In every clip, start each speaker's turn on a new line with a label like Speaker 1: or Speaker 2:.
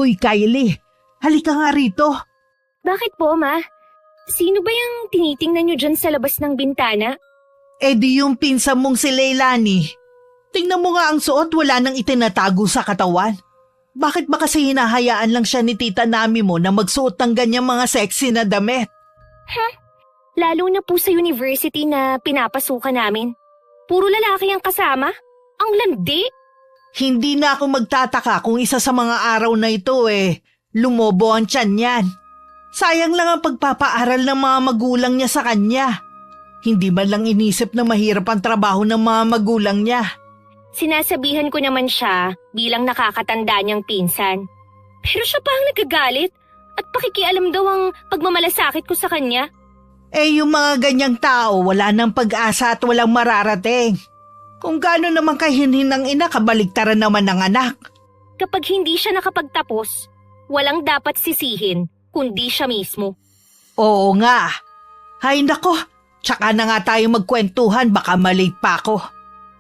Speaker 1: Hoy Kylie, halika nga rito.
Speaker 2: Bakit po, Ma? Sino ba yung tinitingnan nyo dyan sa labas ng bintana?
Speaker 1: Eh di yung pinsan mong si Leilani. Tingnan mo nga ang suot, wala nang itinatago sa katawan. Bakit ba kasi hinahayaan lang siya ni Tita Nami mo na magsuot ng ganyang mga sexy na damit?
Speaker 2: Lalo na po sa university na pinapasukan namin. Puro lalaki ang kasama? Ang landi!
Speaker 1: Hindi na ako magtataka kung isa sa mga araw na ito lumobo ang tiyan niyan. Sayang lang ang pagpapaaral ng mga magulang niya sa kanya. Hindi man lang inisip na mahirap ang trabaho ng mga magulang niya.
Speaker 2: Sinasabihan ko naman siya bilang nakakatanda niyang pinsan. Pero siya pa ang nagagalit at pakikialam daw ang pagmamalasakit ko sa kanya.
Speaker 1: Yung mga ganyang tao wala nang pag-asa at walang mararating. Kung gaano naman kahinhin ng ina, kabaligtaran naman ng anak.
Speaker 2: Kapag hindi siya nakapagtapos, walang dapat sisihin kundi siya mismo.
Speaker 1: Oo nga. Hay nako, tsaka na nga tayo magkwentuhan, baka malate pa ako.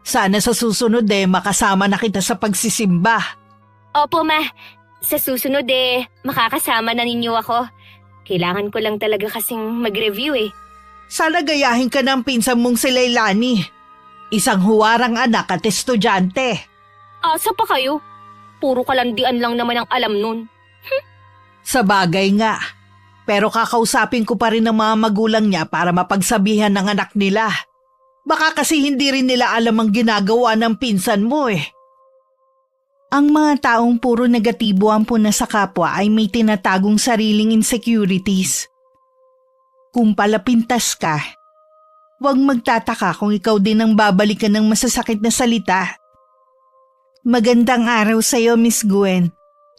Speaker 1: Sana sa susunod makasama na kita sa pagsisimba.
Speaker 2: Opo, Ma. Sa susunod makakasama na ninyo ako. Kailangan ko lang talaga kasing mag-review
Speaker 1: Sana gayahin ka ng pinsan mong si Leilani. Isang huwarang anak at estudyante.
Speaker 2: Asa pa kayo? Puro kalandian lang naman ang alam nun.
Speaker 1: Sa bagay nga. Pero kakausapin ko pa rin ang mga magulang niya para mapagsabihan ng anak nila. Baka kasi hindi rin nila alam ang ginagawa ng pinsan mo Ang mga taong puro negatibo ang puna sa kapwa ay may tinatagong sariling insecurities. Kung palapintas ka, huwag magtataka kung ikaw din ang babalikan ng masasakit na salita. Magandang araw sa iyo, Miss Gwen,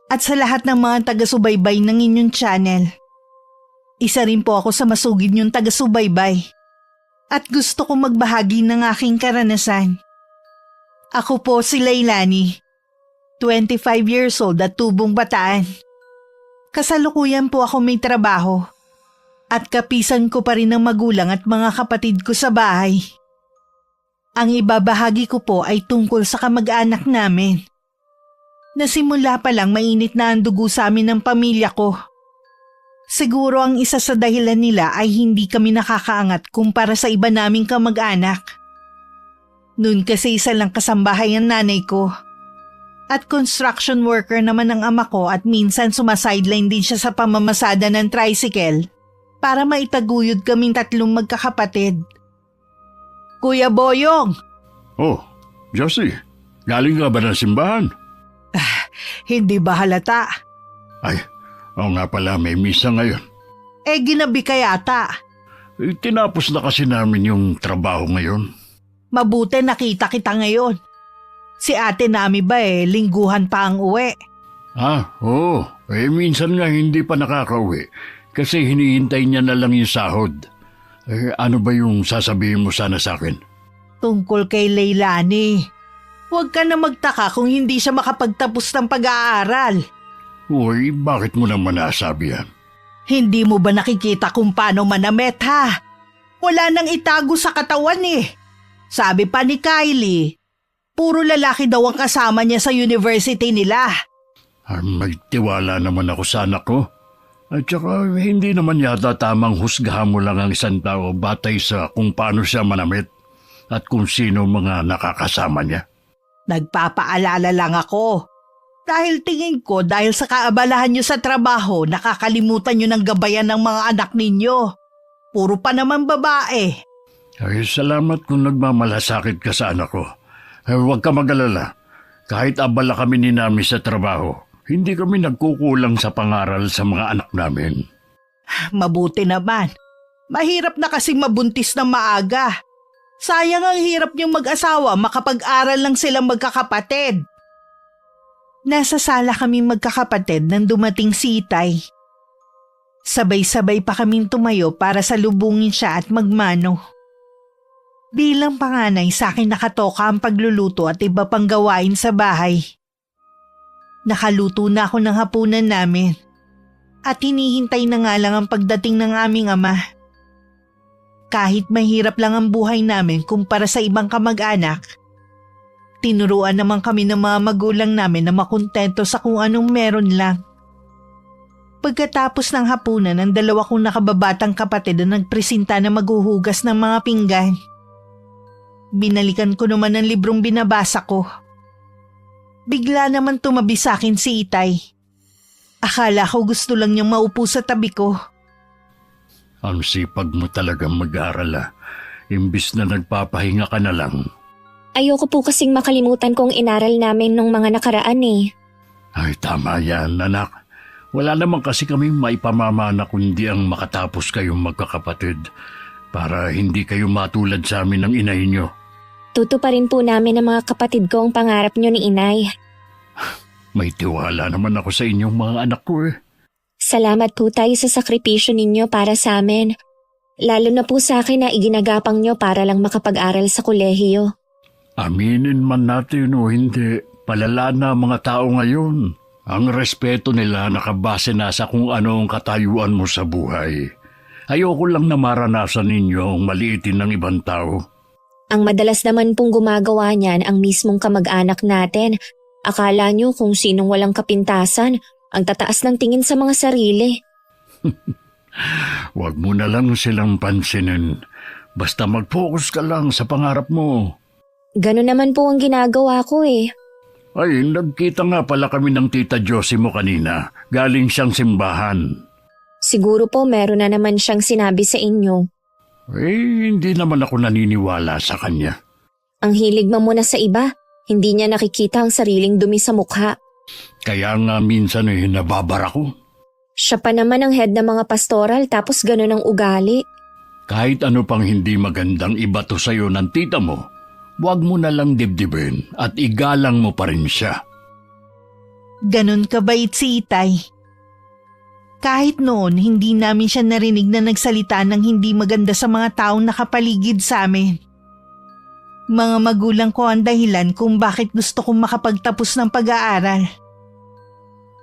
Speaker 1: at sa lahat ng mga taga-subaybay ng inyong channel. Isa rin po ako sa masugid niyong taga-subaybay at gusto kong magbahagi ng aking karanasan. Ako po si Leilani, 25 years old at tubong bataan. Kasalukuyan po ako may trabaho at kapisan ko pa rin ng magulang at mga kapatid ko sa bahay. Ang ibabahagi ko po ay tungkol sa kamag-anak namin. Nasimula pa lang mainit na ang dugo sa amin ng pamilya ko. Siguro ang isa sa dahilan nila ay hindi kami nakakaangat kumpara sa iba naming kamag-anak. Noon kasi isa lang kasambahay ang nanay ko. At construction worker naman ang ama ko at minsan sumasideline din siya sa pamamasada ng tricycle para maitaguyod kaming tatlong magkakapatid. Kuya Boyong!
Speaker 3: Oh, Josie, galing ka ba ng simbahan?
Speaker 1: Hindi ba halata?
Speaker 3: Ay, oo nga pala, may misa ngayon.
Speaker 1: Ginabi ka yata.
Speaker 3: Tinapos na kasi namin yung trabaho ngayon.
Speaker 1: Mabuti nakita kita ngayon. Si ate Nami ba lingguhan pa ang uwi?
Speaker 3: Oo. Minsan nga hindi pa nakakauwi kasi hinihintay niya na lang yung sahod. Ano ba yung sasabihin mo sana sa akin?
Speaker 1: Tungkol kay Leilani. Huwag ka na magtaka kung hindi siya makapagtapos ng pag-aaral.
Speaker 3: Uy, bakit mo naman nasabi yan?
Speaker 1: Hindi mo ba nakikita kung paano manamit ha? Wala nang itago sa katawan Sabi pa ni Kylie, puro lalaki daw ang kasama niya sa university nila.
Speaker 3: Magtiwala naman ako sa anak ko. At saka hindi naman yata tamang husgahan mo lang ang isang tao batay sa kung paano siya manamit at kung sino mga nakakasama niya.
Speaker 1: Nagpapaalala lang ako. Dahil tingin ko dahil sa kaabalahan niyo sa trabaho, nakakalimutan niyo ng gabayan ng mga anak ninyo. Puro pa naman babae.
Speaker 3: Ay, salamat kung nagmamalasakit ka sa anak ko. Huwag ka mag-alala. Kahit abala kami ni Nami sa trabaho, hindi kami nagkukulang sa pangaral sa mga anak namin.
Speaker 1: Mabuti naman. Mahirap na kasing mabuntis ng maaga. Sayang ang hirap niyong mag-asawa, makapag-aral lang silang magkakapatid. Nasa sala kaming magkakapatid nang dumating si Itay. Sabay-sabay pa kaming tumayo para salubungin siya at magmano. Bilang panganay sa akin nakatoka ang pagluluto at iba pang gawain sa bahay. Nakaluto na ako ng hapunan namin at hinihintay na nga lang ang pagdating ng aming ama. Kahit mahirap lang ang buhay namin kumpara sa ibang kamag-anak, tinuruan naman kami ng mga magulang namin na makontento sa kung anong meron lang. Pagkatapos ng hapunan, ang dalawa kong nakababatang kapatid na nagpresenta na maghuhugas ng mga pinggan. Binalikan ko naman ang librong binabasa ko. Bigla naman tumabi sa akin si Itay. Akala ko gusto lang niyang maupo sa tabi ko.
Speaker 3: Ang sipag mo talagang mag-aaral. Imbis na nagpapahinga ka na lang.
Speaker 2: Ayoko po kasing makalimutan kong inaral namin nung mga nakaraan eh.
Speaker 3: Ay, tama yan, anak. Wala naman kasi kaming maipamamana kundi ang makatapos kayong magkakapatid para hindi kayo matulad sa amin ng inay nyo.
Speaker 2: Tutuparin po namin ng mga kapatid ko ang pangarap nyo ni Inay.
Speaker 3: May tiwala naman ako sa inyong mga anak ko eh.
Speaker 2: Salamat po tayo sa sakripisyo ninyo para sa amin. Lalo na po sa akin na iginagapang nyo para lang makapag-aral sa kolehiyo.
Speaker 3: Aminin man natin o hindi, palala na ang mga tao ngayon. Ang respeto nila nakabase na sa kung ano ang katayuan mo sa buhay. Ayoko lang na maranasan ninyo ang maliitin ng ibang tao.
Speaker 2: Ang madalas naman pong gumagawa niyan ang mismong kamag-anak natin. Akala nyo kung sinong walang kapintasan, ang tataas ng tingin sa mga sarili.
Speaker 3: Huwag mo na lang silang pansinin. Basta mag-focus ka lang sa pangarap mo.
Speaker 2: Ganun naman po ang ginagawa ko eh.
Speaker 3: Ay, nagkita nga pala kami ng tita Josie mo kanina. Galing siyang simbahan.
Speaker 2: Siguro po meron na naman siyang sinabi sa inyo.
Speaker 3: Hindi naman ako naniniwala sa kanya.
Speaker 2: Ang hilig mo muna sa iba, hindi niya nakikita ang sariling dumi sa mukha.
Speaker 3: Kaya nga minsan nababara ko.
Speaker 2: Siya pa naman ang head ng mga pastoral tapos ganun ang ugali.
Speaker 3: Kahit ano pang hindi magandang ibato sa'yo ng tita mo, huwag mo na lang dibdibin at igalang mo pa rin siya.
Speaker 1: Ganon kabait si Itay. Kahit noon, hindi namin siya narinig na nagsalita ng hindi maganda sa mga taong nakapaligid sa amin. Mga magulang ko ang dahilan kung bakit gusto kong makapagtapos ng pag-aaral.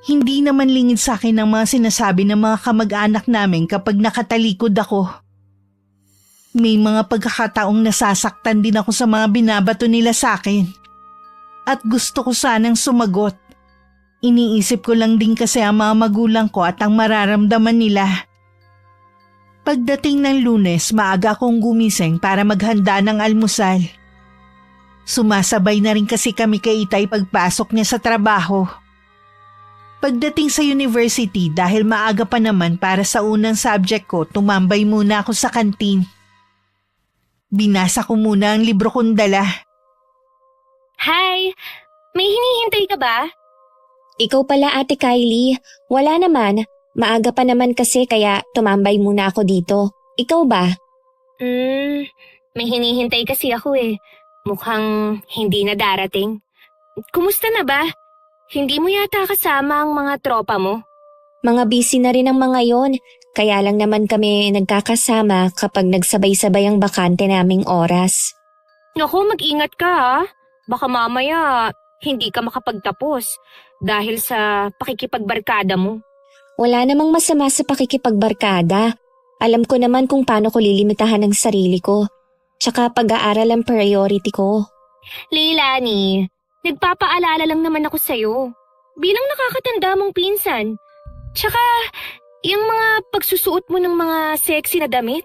Speaker 1: Hindi naman lingid sa akin ang mga sinasabi ng mga kamag-anak namin kapag nakatalikod ako. May mga pagkakataong nasasaktan din ako sa mga binabato nila sa akin. At gusto ko sanang sumagot. Iniisip ko lang din kasi ang mga magulang ko at ang mararamdaman nila. Pagdating ng Lunes, maaga akong gumising para maghanda ng almusal. Sumasabay na rin kasi kami kay Itay pagpasok niya sa trabaho. Pagdating sa university, dahil maaga pa naman para sa unang subject ko, tumambay muna ako sa kantin. Binasa ko muna ang libro kong dala.
Speaker 2: Hi! May hinihintay ka ba? Ikaw pala Ate Kylie. Wala naman. Maaga pa naman kasi kaya tumambay muna ako dito. Ikaw ba? May hinihintay kasi ako eh. Mukhang hindi na darating. Kumusta na ba? Hindi mo yata kasama ang mga tropa mo? Mga busy na rin ang mga yon. Kaya lang naman kami nagkakasama kapag nagsabay-sabay ang bakante naming oras. Naku, mag-ingat ka ha. Baka mamaya hindi ka makapagtapos dahil sa pakikipagbarkada mo. Wala namang masama sa pakikipagbarkada. Alam ko naman kung paano ko lilimitahan ang sarili ko. Tsaka pag-aaral ang priority ko. Leilani, nagpapaalala lang naman ako sa'yo. Bilang nakakatanda mong pinsan. Tsaka, yung mga pagsusuot mo ng mga sexy na damit,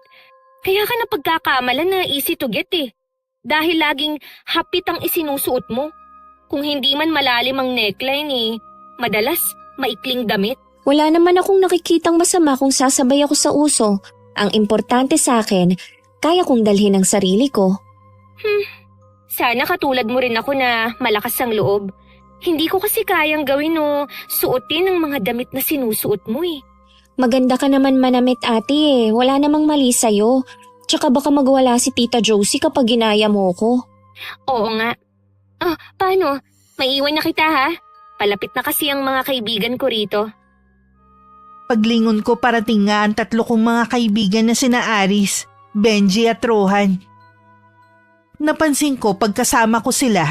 Speaker 2: kaya ka napagkakamalan na easy to get eh. Dahil laging hapit ang isinusuot mo. Kung hindi man malalim ang neckline eh, madalas maikling damit. Wala naman akong nakikitang masama kung sasabay ako sa uso. Ang importante sa akin, kaya kong dalhin ang sarili ko. Sana katulad mo rin ako na malakas ang loob. Hindi ko kasi kayang gawin o suotin ang mga damit na sinusuot mo eh. Maganda ka naman manamit ate eh. Wala namang mali sa'yo. Tsaka baka magwala si Tita Josie kapag ginaya mo ko. Oo nga. Paano? Maiiwan na kita ha? Palapit na kasi ang mga kaibigan ko rito.
Speaker 1: Paglingon ko parating nga ang tatlo kong mga kaibigan na sina Aris, Benji at Rohan. Napansin ko pagkasama ko sila,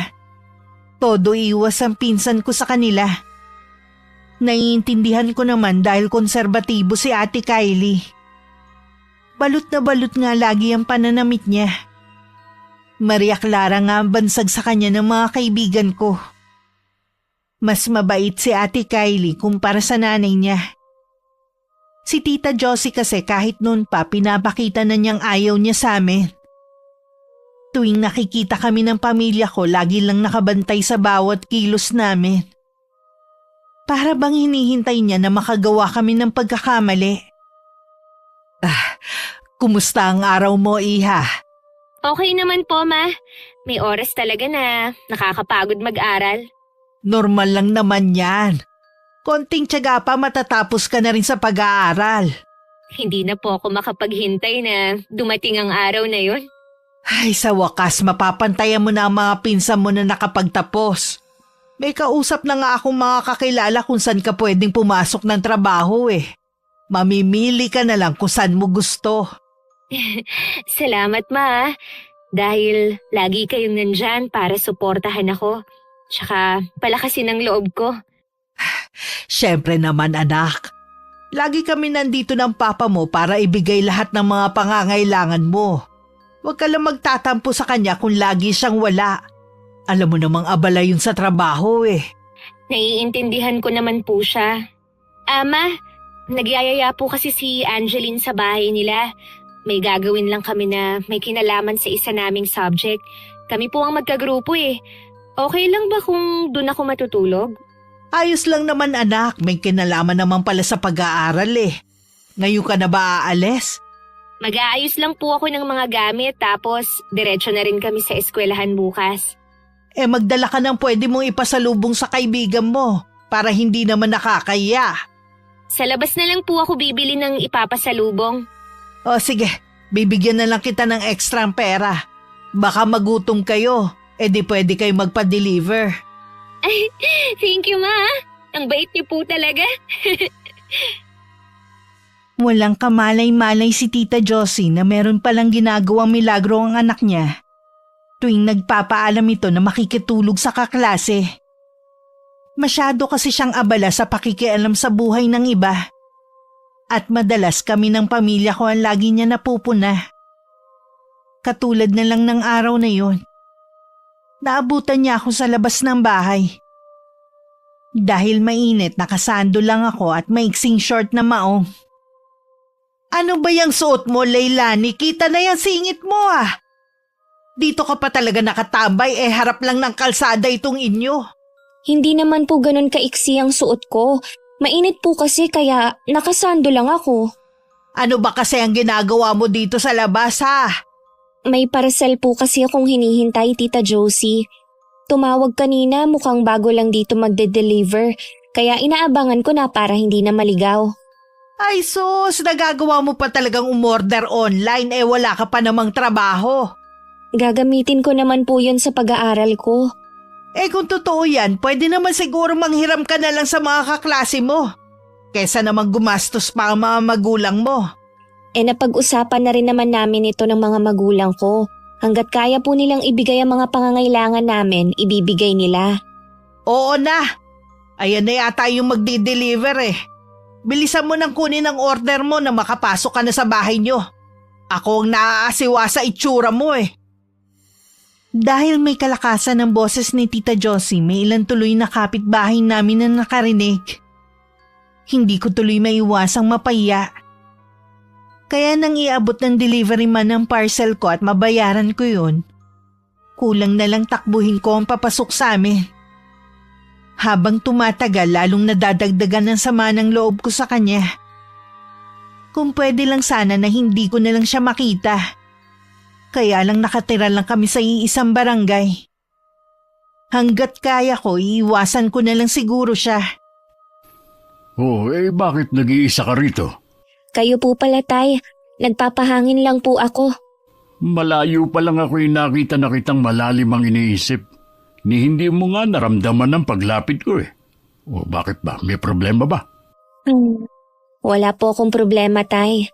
Speaker 1: todo iwas ang pinsan ko sa kanila. Naiintindihan ko naman dahil konserbatibo si Ate Kylie. Balot na balot nga lagi ang pananamit niya. Maria Clara nga ang bansag sa kanya ng mga kaibigan ko. Mas mabait si Ate Kylie kumpara sa nanay niya. Si Tita Josie kasi kahit noon pa pinapakita na niyang ayaw niya sa amin. Tuwing nakikita kami ng pamilya ko, lagi lang nakabantay sa bawat kilos namin. Para bang hinihintay niya na makagawa kami ng pagkakamali. Kumusta ang araw mo, Iha?
Speaker 2: Okay naman po, Ma. May oras talaga na nakakapagod mag-aral.
Speaker 1: Normal lang naman yan. Konting tiyaga pa matatapos ka na rin sa pag-aaral.
Speaker 2: Hindi na po ako makapaghintay na dumating ang araw na yun.
Speaker 1: Ay, sa wakas mapapantayan mo na ang mga pinsan mo na nakapagtapos. May kausap na nga akong mga kakilala kung saan ka pwedeng pumasok ng trabaho eh. Mamimili ka na lang kung saan mo gusto.
Speaker 2: Salamat, Ma. Dahil lagi kayong nandyan para suportahan ako. Tsaka palakasin ang loob ko.
Speaker 1: Siyempre naman anak. Lagi kami nandito ng papa mo para ibigay lahat ng mga pangangailangan mo. Huwag ka lang magtatampo sa kanya kung lagi siyang wala. Alam mo namang abala yun sa trabaho eh.
Speaker 2: Naiintindihan ko naman po siya. Ama, nagyayaya po kasi si Angeline sa bahay nila. May gagawin lang kami na may kinalaman sa isa naming subject. Kami po ang magkagrupo eh. Okay lang ba kung doon ako matutulog?
Speaker 1: Ayos lang naman anak, may kinalaman naman pala sa pag-aaral eh. Ngayon ka na ba aalis?
Speaker 2: Mag-aayos lang po ako ng mga gamit tapos diretso na rin kami sa eskwelahan bukas.
Speaker 1: Magdala ka ng pwede mong ipasalubong sa kaibigan mo para hindi naman nakakaya.
Speaker 2: Sa labas na lang po ako bibili ng ipapasalubong.
Speaker 1: O sige, bibigyan na lang kita ng extra pera. Baka magutom kayo, di pwede kayo magpa-deliver.
Speaker 2: Ay, thank you, Ma. Ang bait niyo po talaga.
Speaker 1: Walang kamalay-malay si Tita Josie na meron palang ginagawang milagro ang anak niya. Tuwing nagpapaalam ito na makikitulog sa kaklase. Masyado kasi siyang abala sa pakikialam sa buhay ng iba. At madalas kami ng pamilya ko ang lagi niya napupuna. Katulad na lang ng araw na yon. Naabutan niya ako sa labas ng bahay. Dahil mainit, nakasando lang ako at maiksing short na maong. Ano ba yung suot mo, Leilani? Kita na yung singit mo ah. Dito ka pa talaga nakatambay, harap lang ng kalsada itong inyo.
Speaker 2: Hindi naman po ganun kaiksi ang suot ko. Mainit po kasi kaya nakasando lang ako.
Speaker 1: Ano ba kasi ang ginagawa mo dito sa labas ha?
Speaker 2: May parcel po kasi akong hinihintay, Tita Josie. Tumawag kanina, mukhang bago lang dito magde-deliver. Kaya inaabangan ko na para hindi na maligaw.
Speaker 1: Ay sus, nagagawa mo pa talagang umorder online wala ka pa namang trabaho.
Speaker 2: Gagamitin ko naman po yun sa pag-aaral ko.
Speaker 1: Kung totoo yan, pwede naman siguro manghiram ka na lang sa mga kaklase mo. Kesa naman gumastos pa ang mga magulang mo.
Speaker 2: Napag-usapan na rin naman namin ito ng mga magulang ko. Hanggat kaya po nilang ibigay ang mga pangangailangan namin, ibibigay nila.
Speaker 1: Oo na. Ayan na yata yung magdi-deliver Bilisan mo nang kunin ang order mo na makapasok ka na sa bahay nyo. Ako ang naaasiwa sa itsura mo Dahil may kalakasan ng boses ni Tita Josie, may ilan tuloy na kapitbahay namin na nakarinig. Hindi ko tuloy maiwasang mapaiya. Kaya nang iabot ng delivery man ng parcel ko at mabayaran ko yun, kulang na lang takbuhin ko ang papasok sa amin. Habang tumatagal, lalong nadadagdagan ng sama ng loob ko sa kanya. Kung pwede lang sana na hindi ko na lang siya makita. Kaya lang nakatira lang kami sa iisang barangay. Hanggat kaya ko, iiwasan ko na lang siguro siya.
Speaker 3: Bakit nag-iisa ka rito?
Speaker 2: Kayo po pala, Tay. Nagpapahangin lang po ako.
Speaker 3: Malayo pa lang ako'y nakita na kitang malalim ang iniisip. Ni hindi mo nga naramdaman ng paglapit ko bakit ba? May problema ba?
Speaker 2: Wala po akong problema, Tay.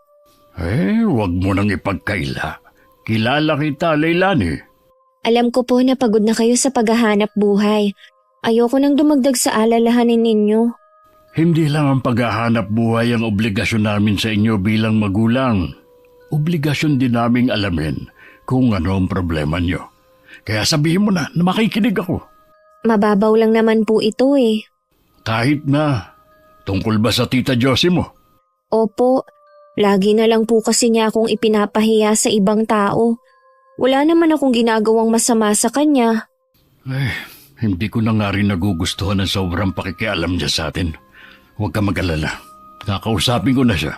Speaker 3: Huwag mo nang ipagkaila. Kilala kita, Leilani.
Speaker 2: Alam ko po na pagod na kayo sa paghahanap buhay. Ayoko nang dumagdag sa alalahanin ninyo.
Speaker 3: Hindi lang ang paghahanap buhay ang obligasyon namin sa inyo bilang magulang. Obligasyon din naming alamin kung ano ang problema nyo. Kaya sabihin mo na makikinig ako.
Speaker 2: Mababaw lang naman po ito
Speaker 3: Kahit na. Tungkol ba sa Tita Josie mo?
Speaker 2: Opo, lagi na lang po kasi niya akong ipinapahiya sa ibang tao. Wala naman akong ginagawang masama sa kanya.
Speaker 3: Hindi ko na nga rin nagugustuhan ang sobrang pakikialam niya sa atin. Huwag ka mag-alala. Kakausapin ko na siya.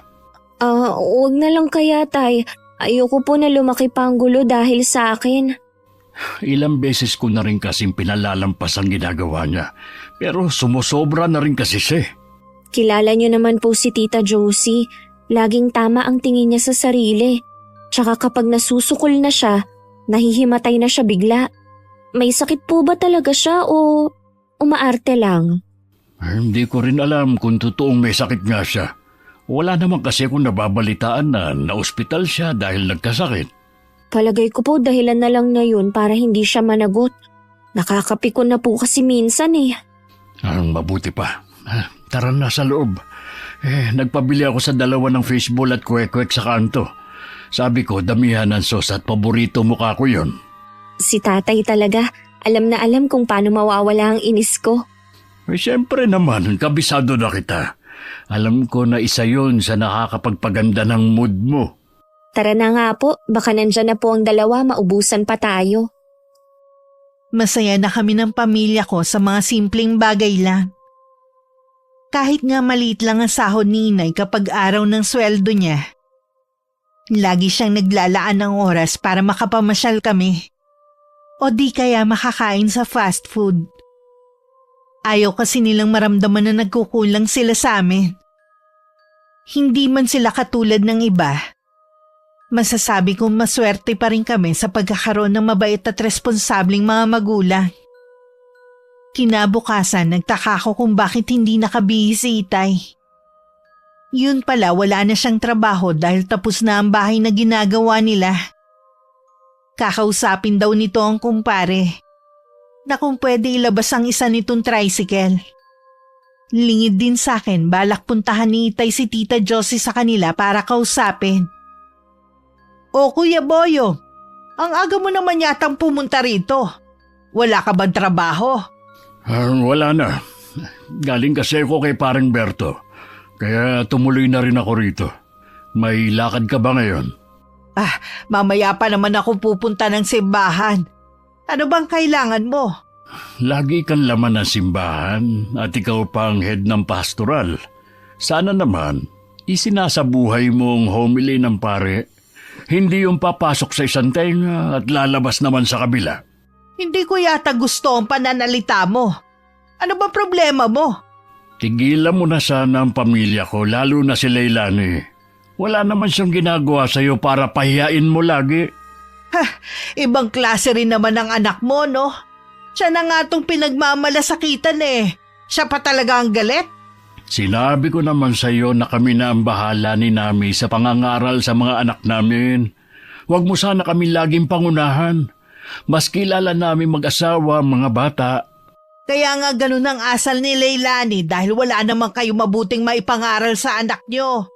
Speaker 2: Huwag na lang kaya, Tay. Ayoko po na lumaki pa ang gulo dahil sa akin.
Speaker 3: Ilang beses ko na rin kasing pinalalampas ang ginagawa niya. Pero sumusobra na rin kasi siya.
Speaker 2: Kilala niyo naman po si Tita Josie. Laging tama ang tingin niya sa sarili. Tsaka kapag nasusukol na siya, nahihimatay na siya bigla. May sakit po ba talaga siya o umaarte lang?
Speaker 3: Hindi ko rin alam kung totoong may sakit nga siya. Wala naman kasi akong nababalitaan na na-ospital siya dahil nagkasakit.
Speaker 2: Palagay ko po dahilan na lang na yun para hindi siya managot. Nakakapikon na po kasi minsan eh.
Speaker 3: Ang mabuti pa. Tara na sa loob. Nagpabili ako sa 2 ng fishball at kwek-kwek sa kanto. Sabi ko, damihan ng sos at paborito mukha ko yun.
Speaker 2: Si tatay talaga, alam na alam kung paano mawawala ang inis ko.
Speaker 3: Siyempre naman, kabisado na kita. Alam ko na isa yun sa nakakapagpaganda ng mood mo.
Speaker 2: Tara na nga po, baka nandyan na po ang 2, maubusan pa tayo.
Speaker 1: Masaya na kami ng pamilya ko sa mga simpleng bagay lang. Kahit nga maliit lang ang sahod ni Inay kapag araw ng sweldo niya. Lagi siyang naglalaan ng oras para makapamasyal kami. O di kaya makakain sa fast food. Ayaw kasi nilang maramdaman na nagkukulang sila sa amin. Hindi man sila katulad ng iba. Masasabi kong maswerte pa rin kami sa pagkakaroon ng mabait at responsableng mga magulang. Kinabukasan, nagtaka ko kung bakit hindi nakabihis si Itay. Yun pala, wala na siyang trabaho dahil tapos na ang bahay na ginagawa nila. Kakausapin daw nito ang kumpare na kung pwede ilabas ang isa nitong tricycle. Lingid din sa akin, balak puntahan ni Itay si Tita Josie sa kanila para kausapin. O Kuya Boyo, ang aga mo naman yatang pumunta rito. Wala ka bang trabaho?
Speaker 3: Wala na. Galing kasi ako kay Parang Berto. Kaya tumuloy na rin ako rito. May lakad ka ba ngayon?
Speaker 1: Mamaya pa naman ako pupunta ng simbahan. Ano bang kailangan mo?
Speaker 3: Lagi kang laman ng simbahan at ikaw pang head ng pastoral. Sana naman, isinasabuhay mong homily ng pare. Hindi yung papasok sa isang tenga at lalabas naman sa kabila.
Speaker 1: Hindi ko yata gusto ang pananalita mo. Ano ba problema mo?
Speaker 3: Tigilan mo na sana ang pamilya ko, lalo na si Leilani. Wala naman siyang ginagawa sa'yo para pahiyain mo lagi.
Speaker 1: Ibang klase rin naman ang anak mo, no? Siya na nga itong pinagmamalasakitan eh. Siya pa talaga ang galit?
Speaker 3: Sinabi ko naman sa'yo na kami na ang bahala ni Nami sa pangangaral sa mga anak namin. Huwag mo sana kami laging pangunahan. Mas kilala namin mag-asawa ang mga bata.
Speaker 1: Kaya nga ganun ang asal ni Leilani dahil wala naman kayo mabuting maipangaral sa anak nyo.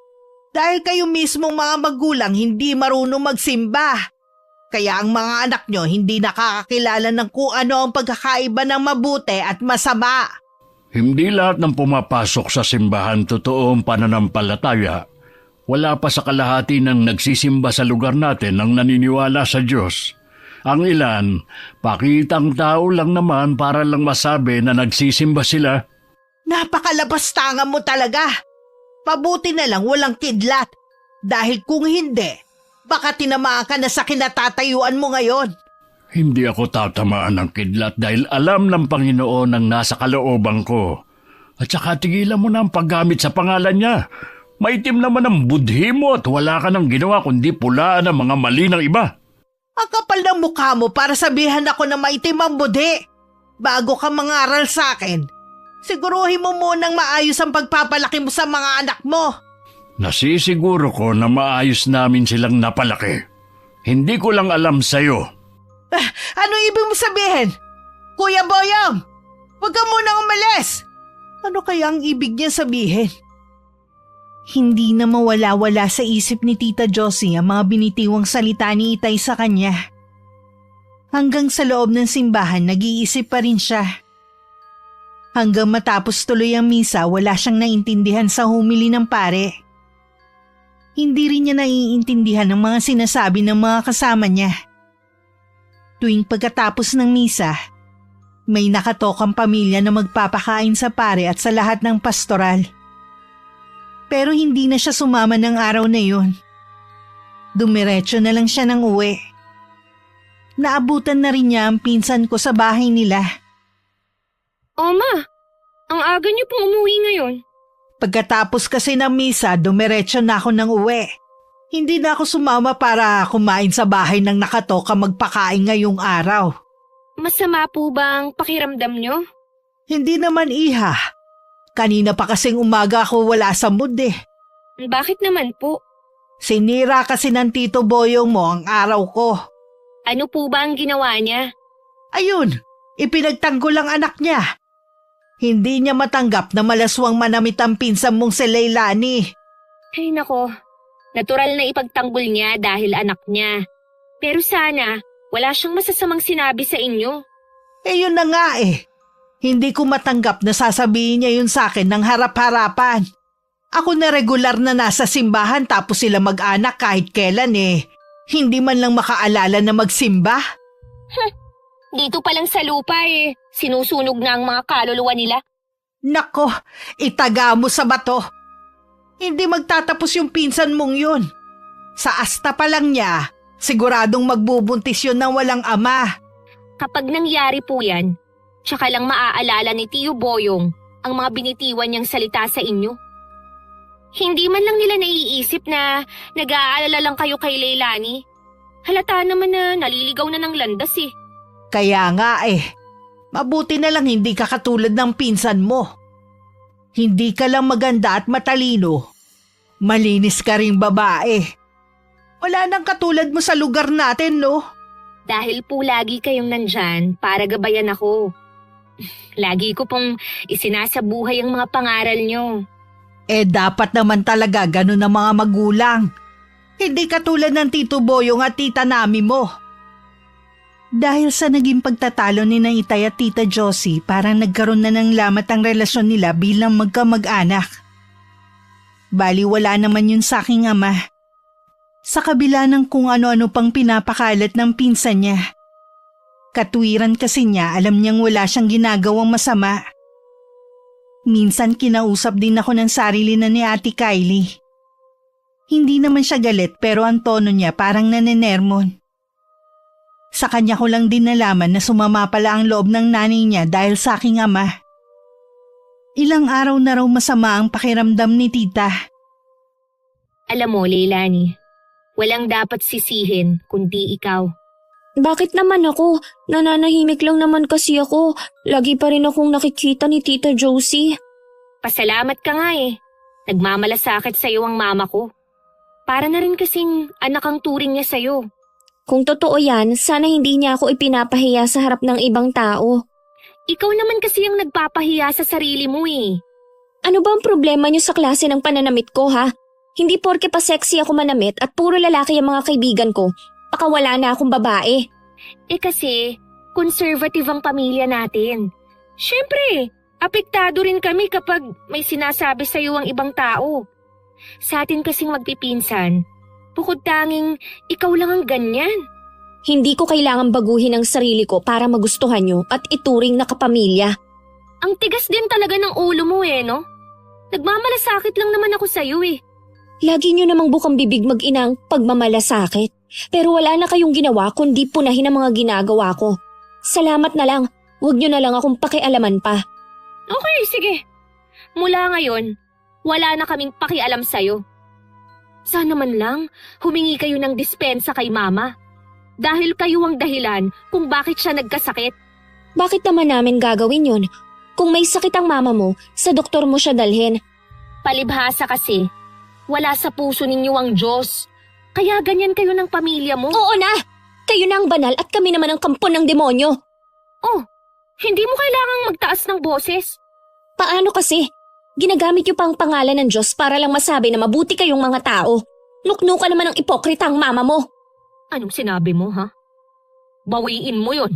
Speaker 1: Dahil kayo mismong mga magulang hindi marunong magsimba. Kaya ang mga anak nyo hindi nakakakilala ng kung ano ang pagkakaiba ng mabuti at masama.
Speaker 3: Hindi lahat ng pumapasok sa simbahan totoong pananampalataya. Wala pa sa kalahati ng nagsisimba sa lugar natin ang naniniwala sa Diyos. Ang ilan, pakitang tao lang naman para lang masabi na nagsisimba sila.
Speaker 1: Napakalapastangan mo talaga. Pabuti na lang walang kidlat. Dahil kung hindi, baka tinamaan ka na sa kinatatayuan mo ngayon.
Speaker 3: Hindi ako tatamaan ng kidlat dahil alam ng Panginoon ang nasa kalooban ko. At saka tigilan mo na ang paggamit sa pangalan niya. Maitim naman ang budhi mo at wala ka nang ginawa kundi pulaan ang mga mali ng iba.
Speaker 1: Ang kapal ng mukha mo para sabihan ako na maitim ang budhi. Bago ka mangaral sa akin, siguruhin mo munang maayos ang pagpapalaki mo sa mga anak mo.
Speaker 3: Nasisiguro ko na maayos namin silang napalaki. Hindi ko lang alam sa'yo.
Speaker 1: Ano ibig mo sabihin? Kuya Boyong, huwag ka munang umalis. Ano kaya ang ibig niya sabihin? Hindi na mawala-wala sa isip ni Tita Josie ang mga binitiwang salita ni Itay sa kanya. Hanggang sa loob ng simbahan, nag-iisip pa rin siya. Hanggang matapos tuloy ang misa, wala siyang naintindihan sa humili ng pare. Hindi rin niya naiintindihan ang mga sinasabi ng mga kasama niya. Tuwing pagkatapos ng misa, may nakatokang pamilya na magpapakain sa pare at sa lahat ng pastoral. Pero hindi na siya sumama ng araw na yun. Dumiretso na lang siya ng uwi. Naabutan na rin niya ang pinsan ko sa bahay nila.
Speaker 2: Oma, ang aga niyo pong umuwi ngayon.
Speaker 1: Pagkatapos kasi ng misa, dumiretso na ako ng uwi. Hindi na ako sumama para kumain sa bahay ng nakatoka magpakain ngayong araw.
Speaker 2: Masama po bang pakiramdam niyo?
Speaker 1: Hindi naman, iha. Kanina pa kasing umaga ako wala sa mood eh.
Speaker 2: Bakit naman po?
Speaker 1: Sinira kasi ng Tito Boyong mo ang araw ko.
Speaker 2: Ano po ba ang ginawa niya?
Speaker 1: Ayun, ipinagtanggol ang anak niya. Hindi niya matanggap na malaswang manamit ang pinsan mong si Leilani.
Speaker 2: Ay nako, natural na ipagtanggol niya dahil anak niya. Pero sana, wala siyang masasamang sinabi sa inyo.
Speaker 1: Eh yun na nga eh. Hindi ko matanggap na sasabihin niya yun sa akin ng harap-harapan. Ako na regular na nasa simbahan tapos sila mag-anak kahit kailan eh. Hindi man lang makaalala na magsimba.
Speaker 2: Dito pa lang sa lupa eh, sinusunog na ang mga kaluluwa nila.
Speaker 1: Nako, itaga mo sa bato. Hindi magtatapos yung pinsan mong yun. Sa asta pa lang niya, siguradong magbubuntis yun ng walang ama.
Speaker 2: Kapag nangyari po yan, tsaka lang maaalala ni Tio Boyong ang mga binitiwan niyang salita sa inyo. Hindi man lang nila naiisip na nag-aalala lang kayo kay Leilani. Halata naman na naliligaw na ng landas eh.
Speaker 1: Kaya nga eh, mabuti na lang hindi ka katulad ng pinsan mo. Hindi ka lang maganda at matalino. Malinis ka ring babae. Wala nang katulad mo sa lugar natin, no?
Speaker 2: Dahil po lagi kayong nandyan para gabayan ako. Lagi ko pong isinasabuhay ang mga pangaral nyo.
Speaker 1: Eh dapat naman talaga ganun ang mga magulang. Hindi katulad ng Tito Boyong at Tita Nami mo. Dahil sa naging pagtatalo ni Itay at Tita Josie, parang nagkaroon na ng lamat ang relasyon nila bilang magkamag-anak. Bali wala naman yun sa aking ama. Sa kabila ng kung ano-ano pang pinapakalat ng pinsan niya. Katwiran kasi niya, alam niyang wala siyang ginagawang masama. Minsan kinausap din ako ng sarili na ni Ate Kylie. Hindi naman siya galit pero ang tono niya parang nanenermon. Sa kanya ko lang din nalaman na sumama pala ang loob ng nanay niya dahil sa aking ama. Ilang araw na raw masama ang pakiramdam ni tita.
Speaker 2: Alam mo, Leilani, walang dapat sisihin kundi ikaw. Bakit naman ako? Nananahimik lang naman kasi ako. Lagi pa rin akong nakikita ni Tita Josie. Pasalamat ka nga eh. Nagmamalasakit sa'yo ang mama ko. Para na rin kasing anak ang turing niya sa'yo. Kung totoo yan, sana hindi niya ako ipinapahiya sa harap ng ibang tao. Ikaw naman kasi ang nagpapahiya sa sarili mo eh. Ano ba ang problema niyo sa klase ng pananamit ko ha? Hindi porke pa sexy ako manamit at puro lalaki ang mga kaibigan ko, baka wala na akong babae. Eh kasi, conservative ang pamilya natin. Siyempre, apektado rin kami kapag may sinasabi sa'yo ang ibang tao. Sa atin kasing magpipinsan, bukod tanging ikaw lang ang ganyan. Hindi ko kailangan baguhin ang sarili ko para magustuhan nyo at ituring na kapamilya. Ang tigas din talaga ng ulo mo eh, no? Nagmamalasakit lang naman ako sa'yo eh. Lagi nyo namang bukang bibig mag-inang pagmamalasakit. Pero wala na kayong ginawa kundi punahin ang mga ginagawa ko. Salamat na lang, huwag nyo na lang akong pakialaman pa. Okay, sige. Mula ngayon, wala na kaming pakialam sa'yo. Sana man lang, humingi kayo ng dispensa kay mama. Dahil kayo ang dahilan kung bakit siya nagkasakit. Bakit naman namin gagawin yun? Kung may sakit ang mama mo, sa doktor mo siya dalhin. Palibhasa kasi, wala sa puso ninyo ang Diyos. Kaya ganyan kayo ng pamilya mo. Oo na! Kayo na ang banal at kami naman ang kampo ng demonyo. Oh, hindi mo kailangang magtaas ng boses. Paano kasi? Ginagamit niyo pa ang pangalan ng Diyos para lang masabi na mabuti kayong mga tao. Nuknuka naman ang ipokrita ang mama mo. Anong sinabi mo, ha? Bawiin mo yun.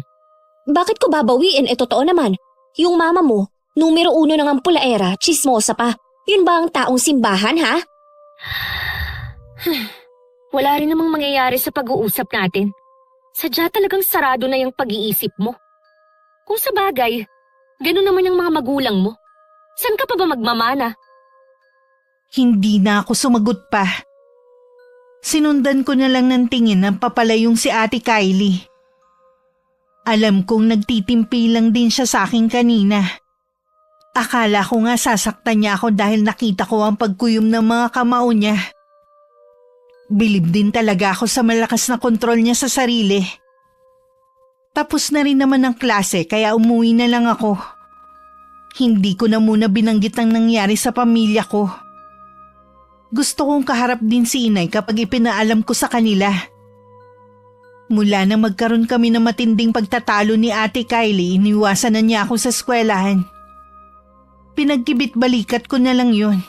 Speaker 2: Bakit ko babawiin? Totoo naman. Yung mama mo, numero 1 ng ampulaera, chismosa pa. Yun ba ang taong simbahan, ha?
Speaker 4: Wala rin namang mangyayari sa pag-uusap natin. Sadya talagang sarado na yung pag-iisip mo. Kung sa bagay, ganun naman yung mga magulang mo. Saan ka pa ba magmamana?
Speaker 1: Hindi na ako sumagot pa. Sinundan ko na lang ng tingin ang papalayong si Ate Kylie. Alam kong nagtitimpi lang din siya sa akin kanina. Akala ko nga sasaktan niya ako dahil nakita ko ang pagkuyom ng mga kamao niya. Bilib din talaga ako sa malakas na kontrol niya sa sarili. Tapos na rin naman ang klase kaya umuwi na lang ako. Hindi ko na muna binanggit ang nangyari sa pamilya ko. Gusto kong kaharap din si inay kapag ipinaalam ko sa kanila. Mula na magkaroon kami ng matinding pagtatalo ni Ate Kylie, iniwasan na niya ako sa eskwelahan. Pinagkibit-balikat ko na lang yun.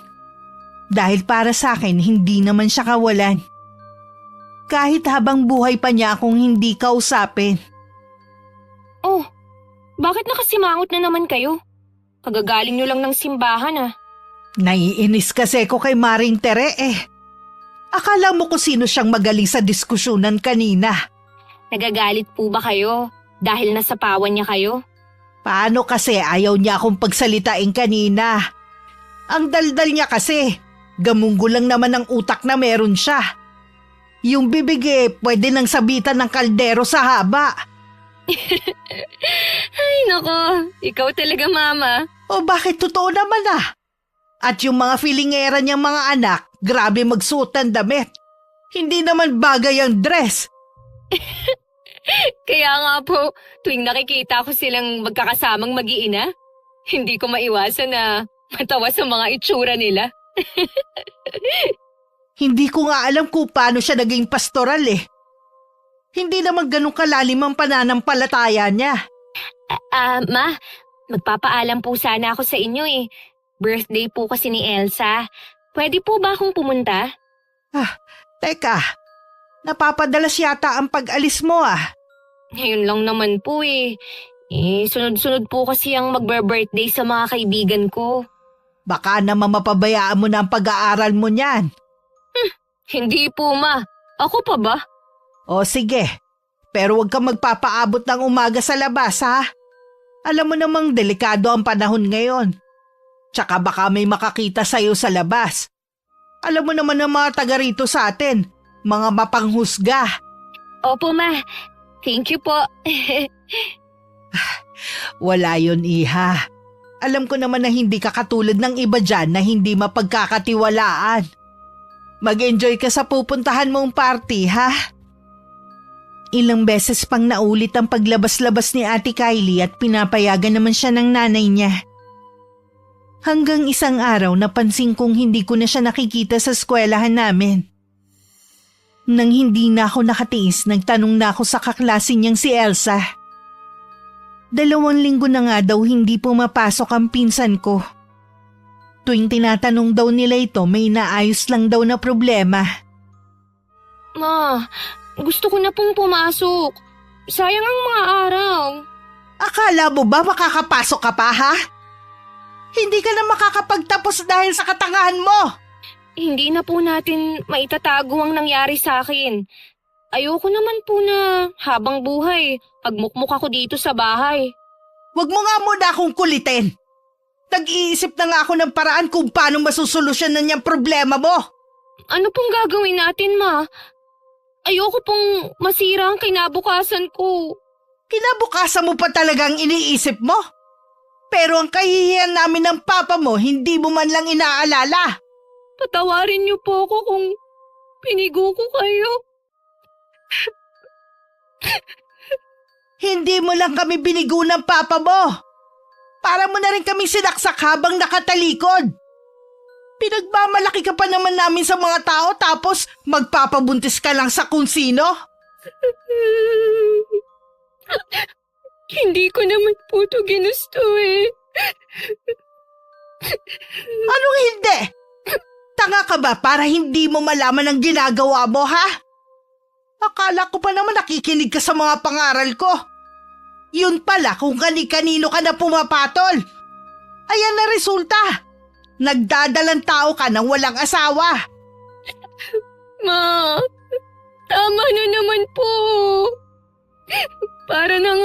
Speaker 1: Dahil para sa akin, hindi naman siya kawalan. Kahit habang buhay pa niya akong hindi kausapin.
Speaker 4: Oh, bakit nakasimangot na naman kayo? Kagagaling nyo lang ng simbahan ah.
Speaker 1: Naiinis kasi ko kay Maring Tere eh. Akala mo kung sino siyang magaling sa diskusyonan kanina.
Speaker 4: Nagagalit po ba kayo dahil nasapawan niya kayo?
Speaker 1: Paano kasi ayaw niya akong pagsalitain kanina? Ang daldal niya kasi, gamunggo lang naman ang utak na meron siya. Yung bibig pwede nang sabitan ng kaldero sa haba.
Speaker 4: Ay nako, ikaw talaga mama.
Speaker 1: O bakit totoo naman ah? At yung mga filingera niyang mga anak, grabe magsuot ng damit. Hindi naman bagay ang dress.
Speaker 4: Kaya nga po, tuwing nakikita ko silang magkakasamang mag-iina, hindi ko maiwasan na matawa sa mga itsura nila.
Speaker 1: Hindi ko nga alam kung paano siya naging pastoral eh. Hindi naman ganun kalalim ang pananampalataya niya.
Speaker 4: Ma, magpapaalam po sana ako sa inyo eh. Birthday po kasi ni Elsa. Pwede po ba akong pumunta?
Speaker 1: Teka, napapadalas yata ang pag-alis mo ah.
Speaker 4: Ngayon lang naman po eh. Sunod-sunod po kasi ang magbe-birthday sa mga kaibigan ko.
Speaker 1: Baka naman mapabayaan mo na ang pag-aaral mo niyan.
Speaker 4: Hindi po ma. Ako pa ba?
Speaker 1: O sige, pero huwag kang magpapaabot ng umaga sa labas ha. Alam mo namang delikado ang panahon ngayon. Tsaka baka may makakita sa'yo sa labas. Alam mo naman ang mga taga rito sa atin, mga mapanghusga.
Speaker 4: Opo ma. Thank you po.
Speaker 1: Wala yun iha. Alam ko naman na hindi ka katulad ng iba dyan na hindi mapagkakatiwalaan. Mag-enjoy ka sa pupuntahan mong party ha. Ilang beses pang naulit ang paglabas-labas ni Ate Kylie at pinapayagan naman siya ng nanay niya. Hanggang isang araw napansin kong hindi ko na siya nakikita sa eskwelahan namin. Nang hindi na ako nakatiis, nagtanong na ako sa kaklase niyang si Elsa. 2 linggo na nga daw hindi pumapasok ang pinsan ko. Tuwing tinatanong daw nila ito, may naayos lang daw na problema.
Speaker 4: Ma, gusto ko na pong pumasok. Sayang ang mga araw.
Speaker 1: Akala mo ba makakapasok ka pa ha? Hindi ka na makakapagtapos dahil sa katangahan mo.
Speaker 4: Hindi na po natin maitatago ang nangyari sa akin. Ayoko naman po na habang buhay, pagmukmuk ako dito sa bahay.
Speaker 1: Huwag mo nga muna akong kulitin. Nag-iisip na nga ako ng paraan kung paano masusolusyonan niyang problema mo.
Speaker 4: Ano pong gagawin natin, ma? Ayoko pong masira ang kinabukasan ko.
Speaker 1: Kinabukasan mo pa talagang iniisip mo? Pero ang kahihiyan namin ng papa mo, hindi mo man lang inaalala.
Speaker 4: Patawarin niyo po ako kung pinigo ko kayo.
Speaker 1: Hindi mo lang kami binigo ng papa mo. Para mo na rin kaming sinaksak habang nakatalikod. Pinagmamalaki ka pa naman namin sa mga tao tapos magpapabuntis ka lang sa kung sino?
Speaker 4: Hindi ko naman po ito ginusto eh.
Speaker 1: Anong hindi? Tanga ka ba para hindi mo malaman ang ginagawa mo, ha? Akala ko pa naman nakikinig ka sa mga pangaral ko. Yun pala kung kani-kanino ka na pumapatol. Ayan na resulta. Nagdadalang tao ka nang walang asawa.
Speaker 4: Ma, tama na naman po. Para nang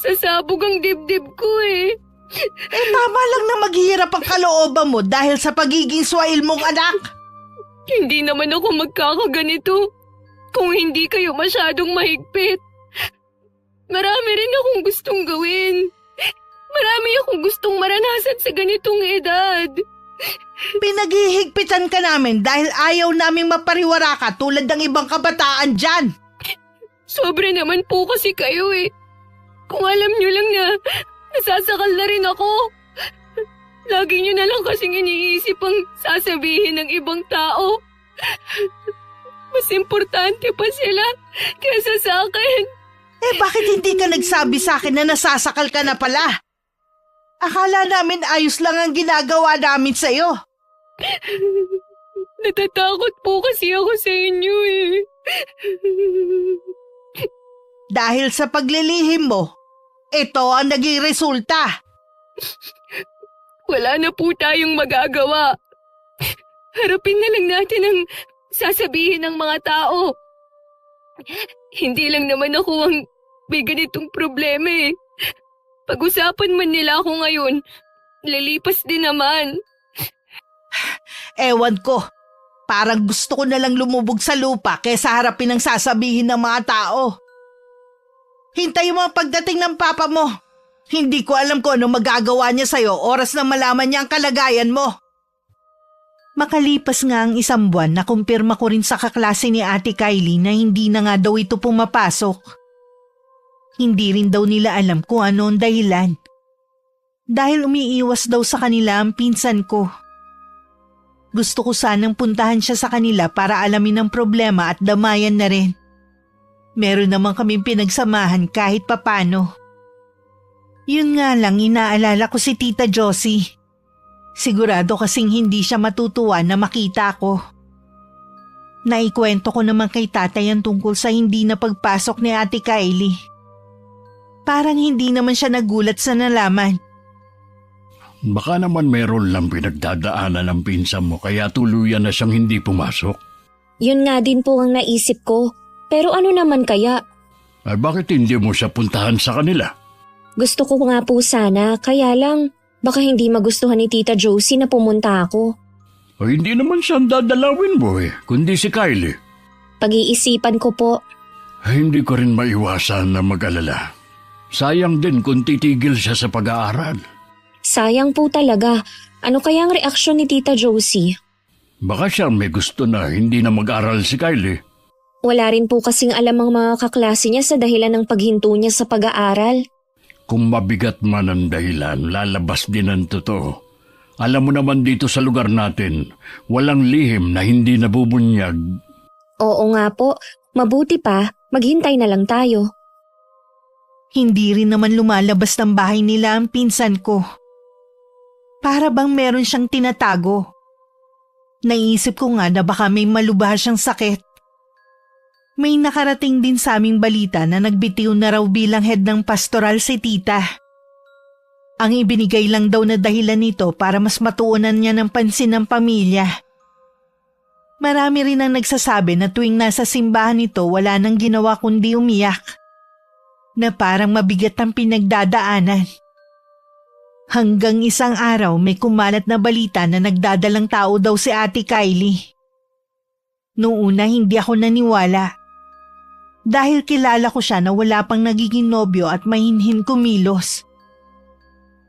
Speaker 4: sasabog ang dibdib ko eh.
Speaker 1: Tama lang na maghihirap ang kalooban mo dahil sa pagiging swail mong anak.
Speaker 4: Hindi naman ako magkakaganito kung hindi kayo masyadong mahigpit. Marami rin akong gustong gawin. Marami akong gustong maranasan sa ganitong edad.
Speaker 1: Pinaghihigpitan ka namin dahil ayaw naming mapariwara ka tulad ng ibang kabataan dyan.
Speaker 4: Sobre naman po kasi kayo eh. Kung alam nyo lang na nasasakal na rin ako. Lagi nyo na lang kasing iniisip ang sasabihin ng ibang tao. Mas importante pa sila kaysa sa akin.
Speaker 1: Bakit hindi ka nagsabi sa akin na nasasakal ka na pala? Akala namin ayos lang ang ginagawa namin sa'yo.
Speaker 4: Natatakot po kasi ako sa inyo eh.
Speaker 1: Dahil sa paglilihim mo, ito ang naging resulta.
Speaker 4: Wala na po tayong magagawa. Harapin na lang natin ang sasabihin ng mga tao. Hindi lang naman ako ang may ganitong problema eh. Pag-usapan man nila ako ngayon, lilipas din naman.
Speaker 1: Ewan ko, parang gusto ko na lang lumubog sa lupa kaysa harapin ang sasabihin ng mga tao. Hintay mo ang pagdating ng papa mo. Hindi ko alam kung ano magagawa niya sa'yo oras na malaman niya ang kalagayan mo. Makalipas nga ang 1 buwan, nakumpirma ko rin sa kaklase ni Ate Kylie na hindi na nga daw ito pumapasok. Hindi rin daw nila alam kung ano ang dahilan. Dahil umiiwas daw sa kanila ang pinsan ko. Gusto ko sanang puntahan siya sa kanila para alamin ang problema at damayan na rin. Meron naman kaming pinagsamahan kahit papano. Yun nga lang, inaalala ko si Tita Josie. Sigurado kasing hindi siya matutuwa na makita ko. Naikwento ko naman kay tatay ang tungkol sa hindi na pagpasok ni Ate Kylie. Parang hindi naman siya nagulat sa nalaman.
Speaker 3: Baka naman meron lang pinagdadaanan ng pinsan mo kaya tuluyan na siyang hindi pumasok.
Speaker 2: Yun nga din po ang naisip ko. Pero ano naman kaya?
Speaker 3: Ay bakit hindi mo siya puntahan sa kanila?
Speaker 2: Gusto ko nga po sana, kaya lang baka hindi magustuhan ni Tita Josie na pumunta ako.
Speaker 3: O hindi naman siya ang dadalawin mo kundi si Kylie.
Speaker 2: Pag-iisipan ko po.
Speaker 3: Ay, hindi ko rin maiwasan na mag-alala. Sayang din kung titigil siya sa pag-aaral.
Speaker 2: Sayang po talaga. Ano kaya ang reaksyon ni Tita Josie?
Speaker 3: Baka siya may gusto na hindi na mag-aral si Kylie.
Speaker 2: Wala rin po kasing alam ang mga kaklase niya sa dahilan ng paghinto niya sa pag-aaral.
Speaker 3: Kung mabigat man ang dahilan, lalabas din ang totoo. Alam mo naman dito sa lugar natin, walang lihim na hindi nabubunyag.
Speaker 2: Oo nga po, mabuti pa, maghintay na lang tayo.
Speaker 1: Hindi rin naman lumalabas ng bahay nila ang pinsan ko. Para bang meron siyang tinatago. Naisip ko nga na baka may malubha siyang sakit. May nakarating din sa aming balita na nagbitiw na raw bilang head ng pastoral si tita. Ang ibinigay lang daw na dahilan nito para mas matuunan niya ng pansin ng pamilya. Marami rin ang nagsasabi na tuwing nasa simbahan nito wala nang ginawa kundi umiyak. Na parang mabigat ang pinagdadaanan. Hanggang isang araw may kumalat na balita na nagdadalang tao daw si Ate Kylie. Noong una hindi ako naniwala. Dahil kilala ko siya na wala pang nagiging nobyo at mahinhin kumilos.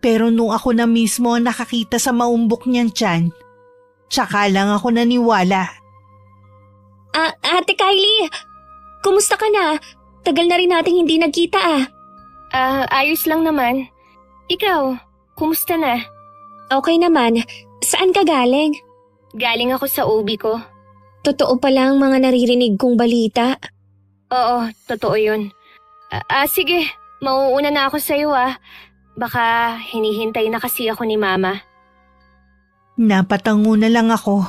Speaker 1: Pero nung ako na mismo ang nakakita sa maumbok niyang tiyan, tsaka lang ako naniwala.
Speaker 2: Ate Kylie, kumusta ka na? Tagal na rin nating hindi nagkita
Speaker 4: Ayos lang naman. Ikaw, kumusta na?
Speaker 2: Okay naman. Saan ka galing?
Speaker 4: Galing ako sa OB ko.
Speaker 2: Totoo pala ang mga naririnig kong balita.
Speaker 4: Oo, totoo yun. Sige, mauuna na ako sa'yo Baka hinihintay na kasi ako ni Mama.
Speaker 1: Napatango na lang ako.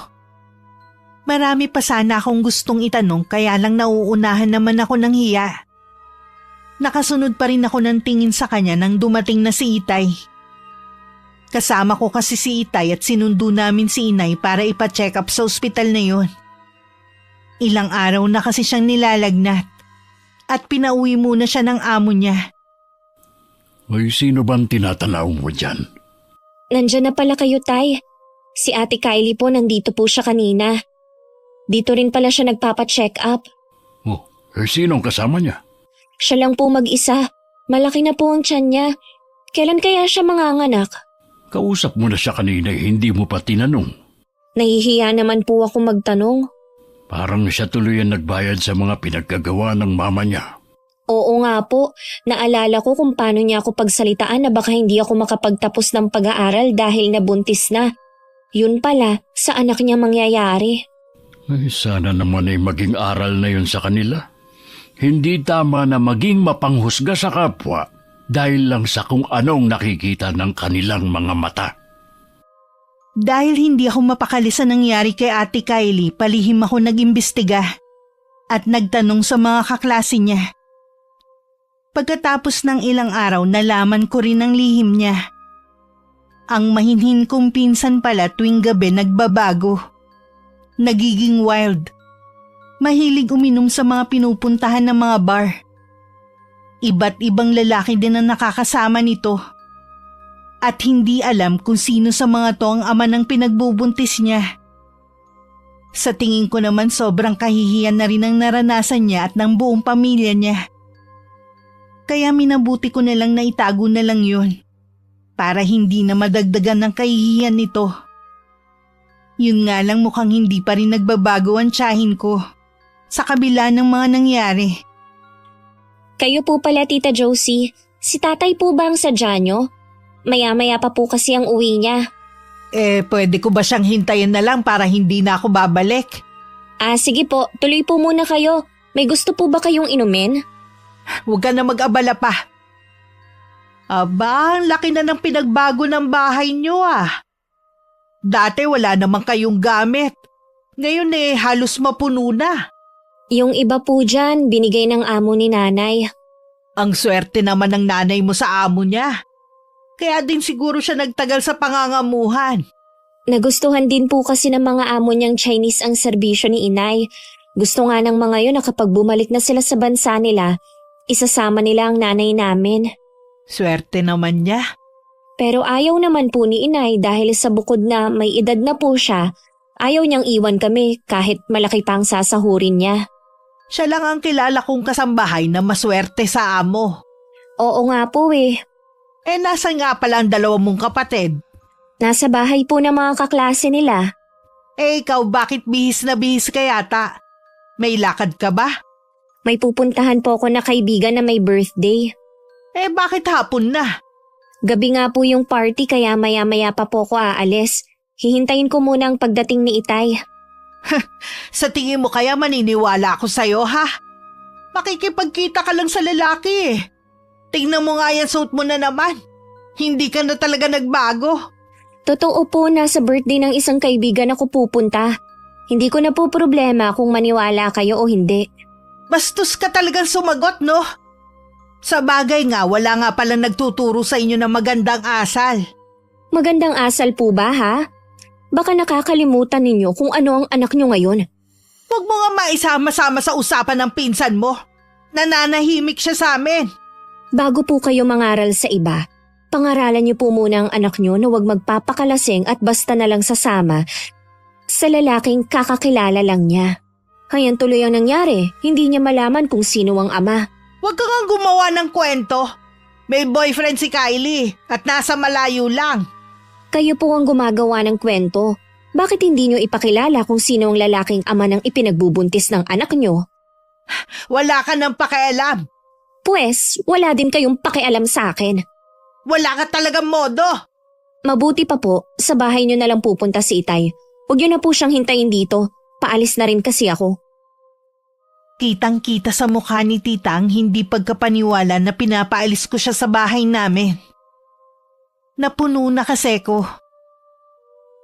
Speaker 1: Marami pa sana akong gustong itanong kaya lang nauunahan naman ako ng hiya. Nakasunod pa rin ako ng tingin sa kanya nang dumating na si Itay. Kasama ko kasi si Itay at sinundo namin si Inay para ipa-check up sa ospital na yun. Ilang araw na kasi siyang nilalagnat at pinauwi muna siya ng amo niya.
Speaker 3: Ay, sino bang tinatanaw mo dyan?
Speaker 2: Nandyan na pala kayo, Tay. Si Ate Kylie po nandito po siya kanina. Dito rin pala siya nagpapa-check up.
Speaker 3: Oh, sinong kasama niya?
Speaker 2: Siya lang po mag-isa. Malaki na po ang tiyan niya. Kailan kaya siya manganganak?
Speaker 3: Kausap mo na siya kanina, hindi mo pa tinanong.
Speaker 2: Nahihiya naman po ako magtanong.
Speaker 3: Parang siya tuloy ang nagbayad sa mga pinagkagawa ng mama niya.
Speaker 2: Oo nga po, naalala ko kung paano niya ako pagsalitaan na baka hindi ako makapagtapos ng pag-aaral dahil nabuntis na. Yun pala, sa anak niya mangyayari.
Speaker 3: Ay, sana naman ay maging aral na yun sa kanila. Hindi tama na maging mapanghusga sa kapwa dahil lang sa kung anong nakikita ng kanilang mga mata.
Speaker 1: Dahil hindi ako mapakali sa nangyari kay Ate Kylie, palihim ako nag-imbestiga at nagtanong sa mga kaklase niya. Pagkatapos ng ilang araw, nalaman ko rin ang lihim niya. Ang mahinhin kong pinsan pala tuwing gabi nagbabago. Nagiging wild. Mahilig uminom sa mga pinupuntahan ng mga bar. Iba't ibang lalaki din ang nakakasama nito. At hindi alam kung sino sa mga to ang ama ng pinagbubuntis niya. Sa tingin ko naman sobrang kahihiyan na rin ang naranasan niya at ng buong pamilya niya. Kaya minabuti ko na lang na itago na lang yun para hindi na madagdagan ng kahihiyan nito. Yun nga lang mukhang hindi pa rin nagbabago ang tiyahin ko sa kabila ng mga nangyari.
Speaker 2: Kayo po pala, Tita Josie. Si tatay po ba ang sadya nyo? Maya-maya pa po kasi ang uwi niya.
Speaker 1: Pwede ko ba siyang hintayin na lang para hindi na ako babalik?
Speaker 2: Sige po, tuloy po muna kayo. May gusto po ba kayong inumin?
Speaker 1: Huwag ka na mag-abala pa. Aba, ang laki na ng pinagbago ng bahay niyo ah. Dati wala namang kayong gamit. Ngayon halos mapuno na.
Speaker 2: Yung iba po dyan, binigay ng amo ni nanay.
Speaker 1: Ang swerte naman ng nanay mo sa amo niya. Kaya din siguro siya nagtagal sa pangangamuhan.
Speaker 2: Nagustuhan din po kasi ng mga amo niyang Chinese ang serbisyo ni inay. Gusto nga ng mga yun na kapag bumalik na sila sa bansa nila, isasama nila ang nanay namin.
Speaker 1: Swerte naman niya.
Speaker 2: Pero ayaw naman po ni inay dahil sa bukod na may edad na po siya, ayaw niyang iwan kami kahit malaki pa ang sasahurin niya.
Speaker 1: Siya lang ang kilala kong kasambahay na maswerte sa amo.
Speaker 2: Oo nga po eh.
Speaker 1: Nasaan nga pala ang dalawa mong kapatid?
Speaker 2: Nasa bahay po ng mga kaklase nila.
Speaker 1: Ikaw bakit bihis na bihis ka yata? May lakad ka ba?
Speaker 2: May pupuntahan po ako na kaibigan na may birthday.
Speaker 1: Bakit hapon na?
Speaker 2: Gabi nga po yung party kaya maya-maya pa po ako aalis. Hihintayin ko muna ang pagdating ni Itay.
Speaker 1: Sa tingin mo kaya maniniwala ako sa'yo ha? Makikipagkita ka lang sa lalaki eh. Tingnan mo nga yan, suot mo na naman. Hindi ka na talaga nagbago.
Speaker 2: Totoo po, nasa birthday ng isang kaibigan ako pupunta. Hindi ko na po problema kung maniwala kayo o hindi.
Speaker 1: Bastos ka talagang sumagot, no? Sa bagay nga, wala nga palang nagtuturo sa inyo ng magandang asal.
Speaker 2: Magandang asal po ba ha? Baka nakakalimutan ninyo kung ano ang anak nyo ngayon.
Speaker 1: Huwag mo nga maisama-sama sa usapan ng pinsan mo. Nananahimik siya sa amin.
Speaker 2: Bago po kayo mangaral sa iba, pangaralan niyo po muna ang anak niyo na huwag magpapakalasing at basta na lang sasama sa lalaking kakakilala lang niya. Hayan tuloy ang nangyari, hindi niya malaman kung sino ang ama.
Speaker 1: Huwag ka nga gumawa ng kwento. May boyfriend si Kylie at nasa malayo lang.
Speaker 2: Kayo po ang gumagawa ng kwento. Bakit hindi niyo ipakilala kung sino ang lalaking ama ng ipinagbubuntis ng anak niyo?
Speaker 1: Wala ka nang pakialam.
Speaker 2: Pwes, wala din kayong pakialam sa akin.
Speaker 1: Wala ka talagang modo.
Speaker 2: Mabuti pa po, sa bahay niyo na lang pupunta si Itay. Huwag niyo na po siyang hintayin dito. Paalis na rin kasi ako.
Speaker 1: Kitang-kita sa mukha ni tita ang hindi pagkapaniwala na pinapaalis ko siya sa bahay namin. Napuno na kasi ko.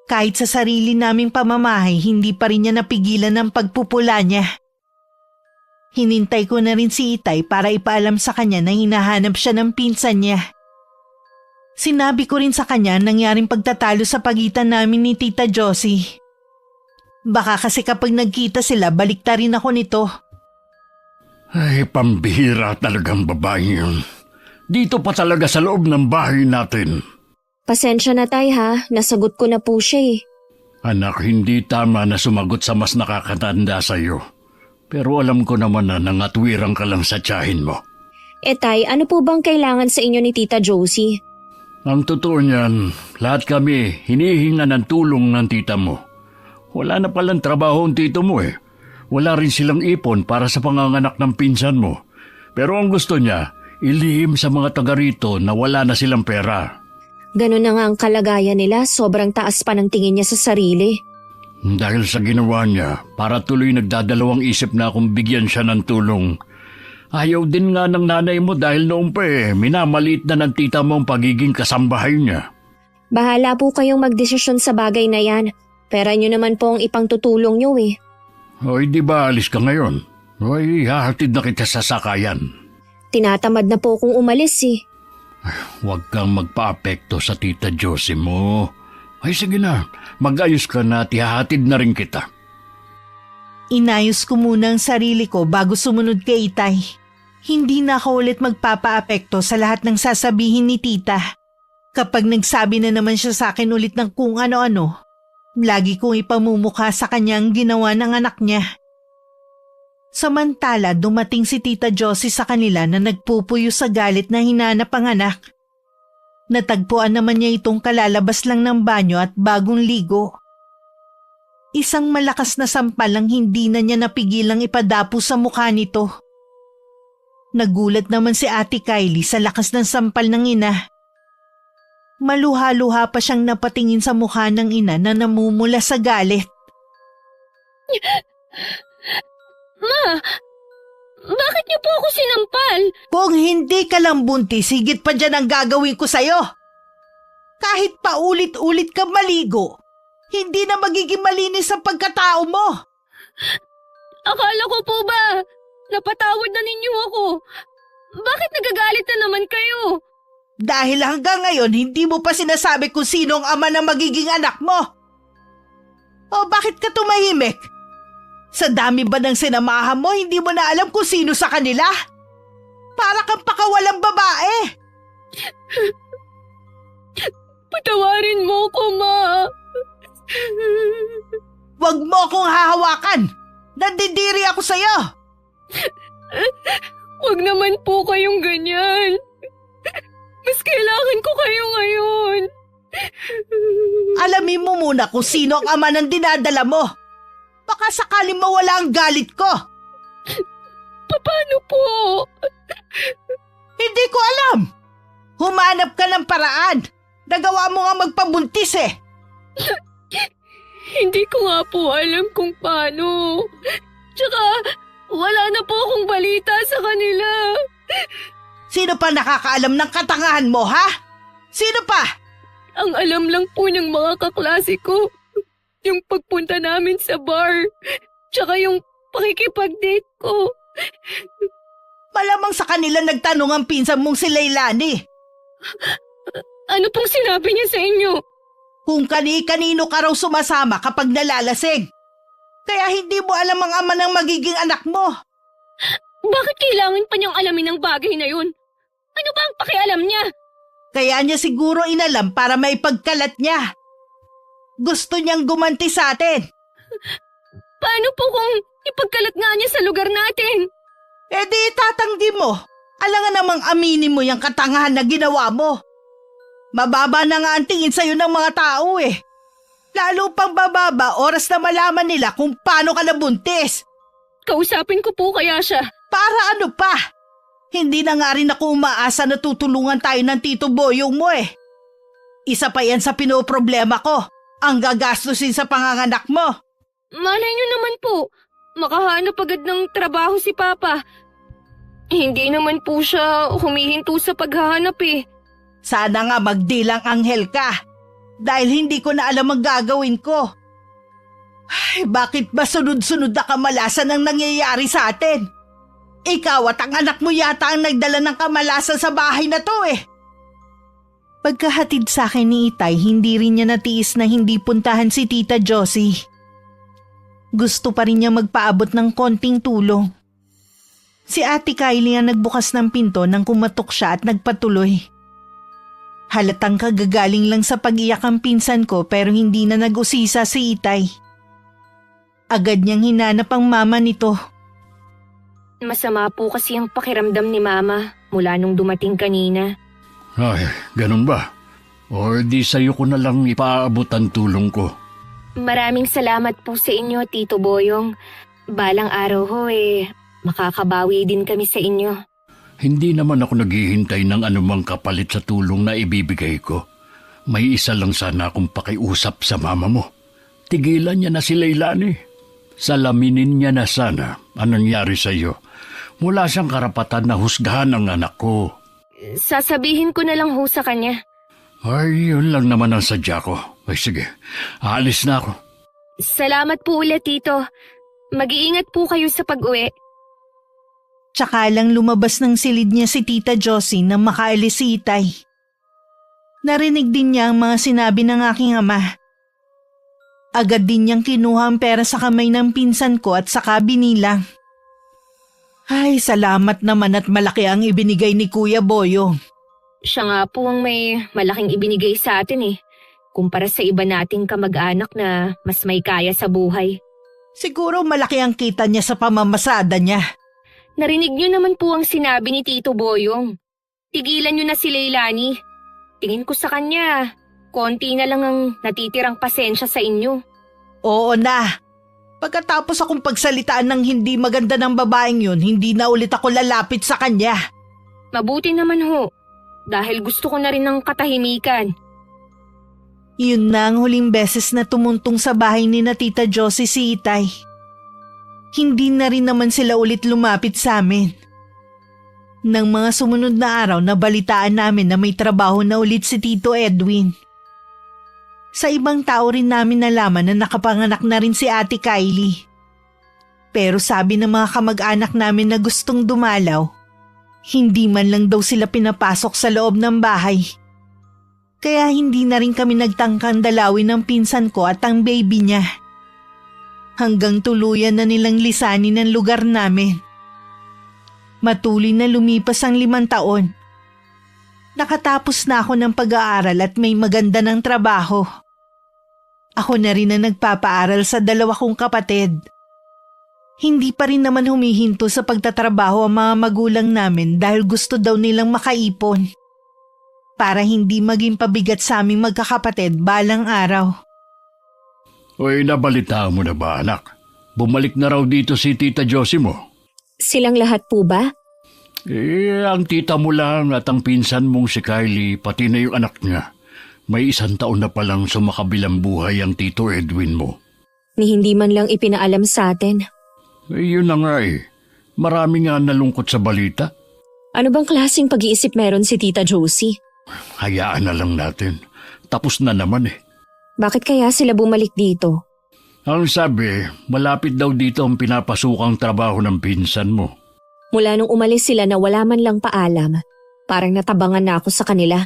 Speaker 1: Kahit sa sarili naming pamamahay, hindi pa rin niya napigilan ang pagpupula niya. Hinintay ko na rin si Itay para ipaalam sa kanya na hinahanap siya ng pinsan niya. Sinabi ko rin sa kanya nangyaring pagtatalo sa pagitan namin ni Tita Josie. Baka kasi kapag nagkita sila, baliktarin ako nito.
Speaker 3: Ay, pambihira talagang babaeng yun. Dito pa talaga sa loob ng bahay natin.
Speaker 2: Pasensya na tay ha, nasagot ko na po siya eh.
Speaker 3: Anak, hindi tama na sumagot sa mas nakakatanda sa'yo. Pero alam ko naman na nangatwirang ka lang sa tiyahin mo.
Speaker 2: Tay, ano po bang kailangan sa inyo ni Tita Josie?
Speaker 3: Ang totoo niyan, lahat kami hinihinga ng tulong ng tita mo. Wala na palang trabaho ang tito mo eh. Wala rin silang ipon para sa panganganak ng pinsan mo. Pero ang gusto niya, ilihim sa mga taga rito na wala na silang pera.
Speaker 2: Ganun na nga ang kalagayan nila, sobrang taas pa ng tingin niya sa sarili.
Speaker 3: Dahil sa ginawa niya, para tuloy nagdadalawang isip na akong bigyan siya ng tulong. Ayaw din nga ng nanay mo dahil noong pa minamaliit na ng tita mo ang pagiging kasambahay niya.
Speaker 2: Bahala po kayong magdesisyon sa bagay na yan. Pera niyo naman po ang ipangtutulong niyo eh.
Speaker 3: Hoy, di ba alis ka ngayon? Hoy, hahatid na kita sa sakayan.
Speaker 2: Tinatamad na po akong umalis eh.
Speaker 3: Huwag kang magpa-apekto sa tita Josie mo. Ay sige na, mag-ayos ka na at ihahatid na rin kita.
Speaker 1: Inayos ko muna ang sarili ko bago sumunod kay Itay. Hindi na ako ulit magpapa-apekto sa lahat ng sasabihin ni tita. Kapag nagsabi na naman siya sa akin ulit ng kung ano-ano, lagi kong ipamumukha sa kanya ang ginawa ng anak niya. Samantala, dumating si Tita Josie sa kanila na nagpupuyo sa galit na hinanap ang anak. Natagpuan naman niya itong kalalabas lang ng banyo at bagong ligo. Isang malakas na sampal ang hindi na niya napigilang ipadapo sa mukha nito. Nagulat naman si Ate Kylie sa lakas ng sampal ng ina. Maluha-luha pa siyang napatingin sa mukha ng ina na namumula sa galit.
Speaker 4: Ma, bakit niyo po ako sinampal?
Speaker 1: Kung hindi ka lang buntis, higit pa dyan ang gagawin ko sa'yo. Kahit paulit-ulit ka maligo, hindi na magiging malinis ang pagkatao mo.
Speaker 4: Akala ko po ba, napatawad na ninyo ako. Bakit nagagalit na naman kayo?
Speaker 1: Dahil hanggang ngayon, hindi mo pa sinasabi kung sino ang ama ng magiging anak mo. O bakit ka tumahimik? Sa dami ba ng sinamahan mo, hindi mo na alam kung sino sa kanila? Para kang pakawalang babae.
Speaker 4: Patawarin mo ko, Ma.
Speaker 1: Huwag mo akong hahawakan. Nandidiri ako sa'yo.
Speaker 4: Huwag naman po kayong ganyan. Mas kailangan ko kayo ngayon.
Speaker 1: Alamin mo muna kung sino ang ama ng dinadala mo. Baka sakaling mawala ang galit ko.
Speaker 4: Paano po?
Speaker 1: Hindi ko alam. Humanap ka ng paraan. Nagawa mo nga magpabuntis eh.
Speaker 4: Hindi ko nga po alam kung paano. Tsaka, wala na po akong balita sa kanila.
Speaker 1: Sino pa nakakaalam ng katangahan mo, ha? Sino pa?
Speaker 4: Ang alam lang po ng mga kaklase ko, yung pagpunta namin sa bar, tsaka yung pakikipag-date ko.
Speaker 1: Malamang sa kanila nagtanong ang pinsan mong si Leilani.
Speaker 4: Ano pong sinabi niya sa inyo?
Speaker 1: Kung kani-kanino ka raw sumasama kapag nalalasing. Kaya hindi mo alam ang ama ng magiging anak mo.
Speaker 4: Bakit kailangan pa niyang alamin ang bagay na yun? Ano ba ang pakialam niya?
Speaker 1: Kaya niya siguro inalam para may pagkalat niya. Gusto niyang gumanti sa atin.
Speaker 4: Paano po kung ipagkalat nga niya sa lugar natin?
Speaker 1: E di itatanggi mo. Alangan namang aminin mo yung katangahan na ginawa mo. Mababa na nga ang tingin sa'yo ng mga tao eh. Lalo pang bababa oras na malaman nila kung paano ka nabuntis.
Speaker 4: Kausapin ko po kaya siya.
Speaker 1: Para ano pa? Hindi na nga rin ako umaasa na tutulungan tayo ng Tito Boyong mo eh. Isa pa yan sa pinoproblema ko. Ang gagastusin sa panganganak mo.
Speaker 4: Malay niyo naman po, makahanap agad ng trabaho si Papa. Hindi naman po siya humihinto sa paghahanap eh.
Speaker 1: Sana nga magdilang anghel ka. Dahil hindi ko na alam ang gagawin ko. Ay, bakit ba sunod-sunod na kamalasan ang nangyayari sa atin? Ikaw at ang anak mo yata ang nagdala ng kamalasan sa bahay na to eh. Pagkahatid sa akin ni Itay, hindi rin niya natiis na hindi puntahan si Tita Josie. gusto pa rin niya magpaabot ng konting tulong. Si Ate Kylie ang nagbukas ng pinto nang kumatok siya at nagpatuloy. Halatang kagagaling lang sa pag-iyak ang pinsan ko pero hindi na nag-usisa si Itay. Agad niyang hinanap ang mama nito.
Speaker 4: Masama po kasi ang pakiramdam ni Mama mula nung dumating kanina.
Speaker 3: Ay, ganun ba? O di sa'yo ko na lang ipaabot ang tulong ko.
Speaker 4: Maraming salamat po sa inyo, Tito Boyong. Balang araw ho makakabawi din kami sa inyo.
Speaker 3: Hindi naman ako naghihintay ng anumang kapalit sa tulong na ibibigay ko. May isa lang sana akong pakiusap sa mama mo. Tigilan niya na si Leilani. Salaminin niya na sana ang nangyari sa iyo. Wala siyang karapatan na husgahan ang anak ko.
Speaker 4: Sasabihin ko na lang ho sa kanya.
Speaker 3: Ay, yun lang naman ang sadya ko. Ay sige, aalis na ako.
Speaker 4: Salamat po ulit, Tito. Mag-iingat po kayo sa pag-uwi.
Speaker 1: Tsaka lang lumabas ng silid niya si Tita Josie nang makaalis si Itay. Narinig din niya ang mga sinabi ng aking ama. Agad din niyang kinuha ang pera sa kamay ng pinsan ko at saka binilang. Ay, salamat naman at malaki ang ibinigay ni Kuya Boyong.
Speaker 4: Siya nga po ang may malaking ibinigay sa atin kumpara sa iba nating kamag-anak na mas may kaya sa buhay.
Speaker 1: Siguro malaki ang kita niya sa pamamasada niya.
Speaker 4: Narinig niyo naman po ang sinabi ni Tito Boyong. Tigilan niyo na si Leilani. Tingin ko sa kanya, konti na lang ang natitirang pasensya sa inyo.
Speaker 1: Oo na. Pagkatapos akong pagsalitaan ng hindi maganda ng babaeng yun, hindi na ulit ako lalapit sa kanya.
Speaker 4: Mabuti naman ho, dahil gusto ko na rin ng katahimikan.
Speaker 1: Yun na ang huling beses na tumuntong sa bahay ni na Tita Josie si Itay. Hindi na rin naman sila ulit lumapit sa amin. Nang mga sumunod na araw nabalitaan namin na may trabaho na ulit si Tito Edwin. Sa ibang tao rin namin nalaman na nakapanganak na rin si Ate Kylie. Pero sabi ng mga kamag-anak namin na gustong dumalaw, hindi man lang daw sila pinapasok sa loob ng bahay. Kaya hindi na rin kami nagtangkang dalawin ng pinsan ko at ang baby niya. Hanggang tuluyan na nilang lisanin ang lugar namin. Matuloy na lumipas ang 5 taon. Nakatapos na ako ng pag-aaral at may maganda ng trabaho. Ako na rin ang nagpapaaral sa 2 kong kapatid. Hindi pa rin naman humihinto sa pagtatrabaho ang mga magulang namin dahil gusto daw nilang makaipon. Para hindi maging pabigat sa aming magkakapatid balang araw.
Speaker 3: Oy, nabalitaan mo na ba, anak? Bumalik na raw dito si Tita Josie mo.
Speaker 2: Silang lahat po ba?
Speaker 3: Ang tita mo lang at ang pinsan mong si Kylie, pati na yung anak niya. May 1 taon na palang sumakabilang buhay ang Tito Edwin mo.
Speaker 2: Ni hindi man lang ipinaalam sa atin.
Speaker 3: Yun na nga Marami nga nalungkot sa balita.
Speaker 2: Ano bang klaseng pag-iisip meron si Tita Josie?
Speaker 3: Hayaan na lang natin. Tapos na naman
Speaker 2: Bakit kaya sila bumalik dito?
Speaker 3: Ang sabi, malapit daw dito ang pinapasukang trabaho ng pinsan mo.
Speaker 2: Mula nung umalis sila na wala man lang paalam, parang natabangan na ako sa kanila.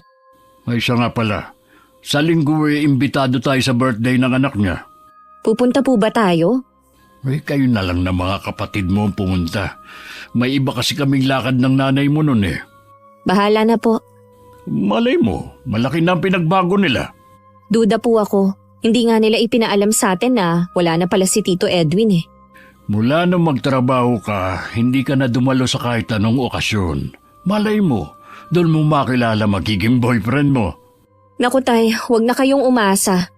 Speaker 3: Ay siya nga pala, sa linggo imbitado tayo sa birthday ng anak niya.
Speaker 2: Pupunta po ba tayo?
Speaker 3: Kayo na lang na mga kapatid mo ang pumunta. May iba kasi kaming lakad ng nanay mo nun
Speaker 2: Bahala na po.
Speaker 3: Malay mo, malaki na ang pinagbago nila.
Speaker 2: Duda po ako. Hindi nga nila ipinaalam sa atin na wala na pala si Tito Edwin
Speaker 3: Mula nung magtrabaho ka, hindi ka na dumalo sa kahit anong okasyon. Malay mo, doon mo makilala magiging boyfriend mo.
Speaker 2: Naku tay, huwag na kayong umasa.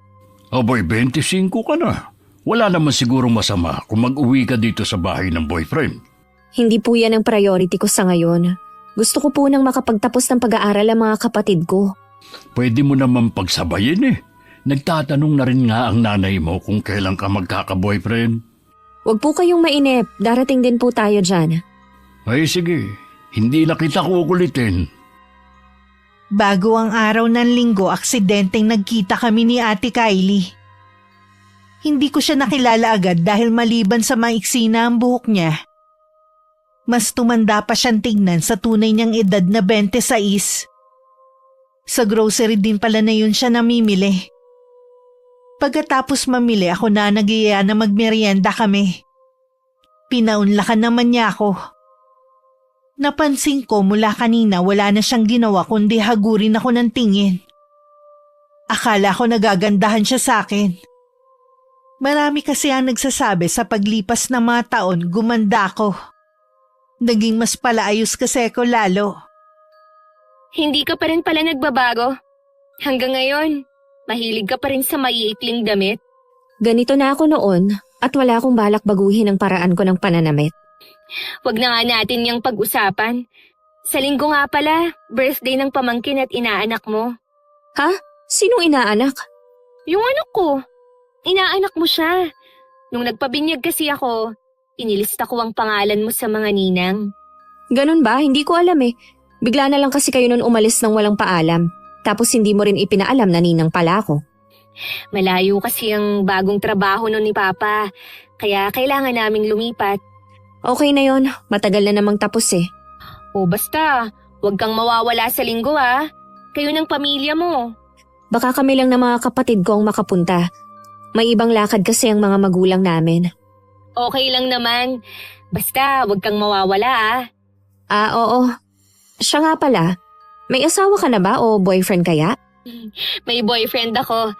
Speaker 3: Aboy, 25 ka na. Wala naman siguro masama kung mag-uwi ka dito sa bahay ng boyfriend.
Speaker 2: Hindi po yan ang priority ko sa ngayon. Gusto ko po nang makapagtapos ng pag-aaral ang mga kapatid ko.
Speaker 3: Pwede mo naman pagsabayin Nagtatanong na rin nga ang nanay mo kung kailan ka magkaka-boyfriend.
Speaker 2: Huwag po kayong mainip, darating din po tayo dyan.
Speaker 3: Ay sige, hindi na kita kukulitin.
Speaker 1: Bago ang araw ng linggo, aksidenteng nagkita kami ni Ate Kylie. Hindi ko siya nakilala agad dahil maliban sa maiksi na ang buhok niya. Mas tumanda pa siyang tignan sa tunay niyang edad na 26. Sa grocery din pala na yun siya namimili. Pagkatapos mamili ako na nagiya na magmerienda kami. Pinaunlakan naman niya ako. Napansin ko mula kanina wala na siyang ginawa kundi hagurin ako ng tingin. Akala ko nagagandahan siya sa akin. Marami kasi ang nagsasabi sa paglipas ng mga taon gumanda ako. Naging mas palaayos kasi ako lalo.
Speaker 4: Hindi ka pa rin pala nagbabago. Hanggang ngayon, mahilig ka pa rin sa maiikling damit.
Speaker 2: Ganito na ako noon at wala akong balak baguhin ang paraan ko ng pananamit.
Speaker 4: Wag na nga natin yung pag-usapan. Sa linggo nga pala, birthday ng pamangkin at inaanak mo.
Speaker 2: Ha? Sinong inaanak?
Speaker 4: Yung anak ko. Inaanak mo siya. Nung nagpabinyag kasi ako, inilista ko ang pangalan mo sa mga ninang.
Speaker 2: Ganun ba? Hindi ko alam eh. Bigla na lang kasi kayo nun umalis ng walang paalam. Tapos hindi mo rin ipinaalam na ninang pala ako.
Speaker 4: Malayo kasi ang bagong trabaho nun ni Papa, kaya kailangan naming lumipat.
Speaker 2: Okay na yon, matagal na namang tapos eh.
Speaker 4: O basta, huwag kang mawawala sa linggo ha. Kayo ng pamilya mo.
Speaker 2: Baka kami lang na mga kapatid ko ang makapunta. May ibang lakad kasi ang mga magulang namin.
Speaker 4: Okay lang naman. Basta, huwag kang mawawala ah.
Speaker 2: Oo. Siya nga pala, may asawa ka na ba o boyfriend kaya?
Speaker 4: May boyfriend ako.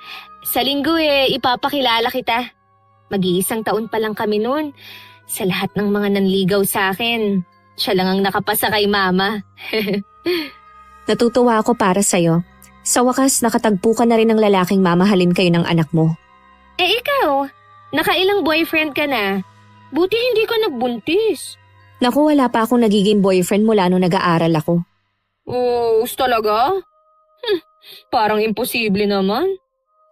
Speaker 4: Sa linggo ipapakilala kita. Mag-iisang taon pa lang kami noon. Sa lahat ng mga nanligaw sa akin, siya lang ang nakapasa kay Mama.
Speaker 2: Natutuwa ako para sa'yo. Sa wakas, nakatagpo ka na rin ng lalaking mamahalin kayo ng anak mo.
Speaker 4: Ikaw, nakailang boyfriend ka na. Buti hindi ka nagbuntis.
Speaker 2: Naku, wala pa akong nagiging boyfriend mula nung nag-aaral ako.
Speaker 4: Oh, talaga? Parang imposible naman.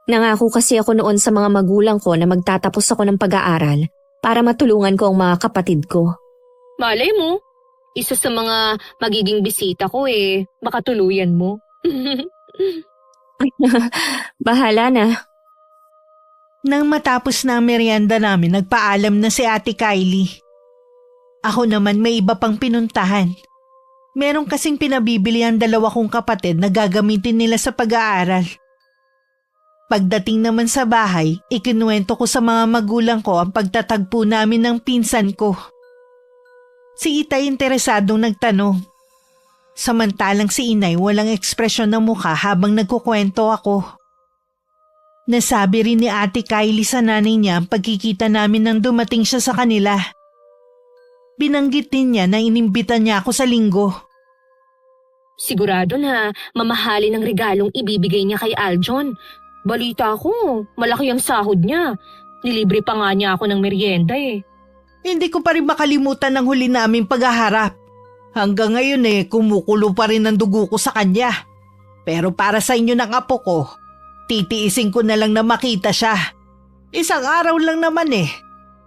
Speaker 2: Nangako kasi ako noon sa mga magulang ko na magtatapos ako ng pag-aaral para matulungan ko ang mga kapatid ko.
Speaker 4: Malay mo, isa sa mga magiging bisita ko makatuluyan mo.
Speaker 2: Bahala na.
Speaker 1: Nang matapos na ang merienda namin, nagpaalam na si Ate Kylie. Ako naman may iba pang pinuntahan. Meron kasing pinabibili ang dalawa kong kapatid na gagamitin nila sa pag-aaral. Pagdating naman sa bahay, ikinuwento ko sa mga magulang ko ang pagtatagpo namin ng pinsan ko. Si Itay interesadong nagtanong. Samantalang si Inay walang ekspresyon ng mukha habang nagkukwento ako. Nasabi rin ni Ate Kylie sa nanay niya ang pagkikita namin nang dumating siya sa kanila. Binanggit din niya na inimbitan niya ako sa linggo.
Speaker 4: Sigurado na mamahalin ang regalong ibibigay niya kay Aljon. Balita ko, malaki ang sahod niya. Nilibre pa nga niya ako ng merienda
Speaker 1: Hindi ko pa rin makalimutan ang huli naming paghaharap. Hanggang ngayon kumukulo pa rin ang dugo ko sa kanya. Pero para sa inyo ng apo ko, titiisin ko na lang na makita siya. Isang araw lang naman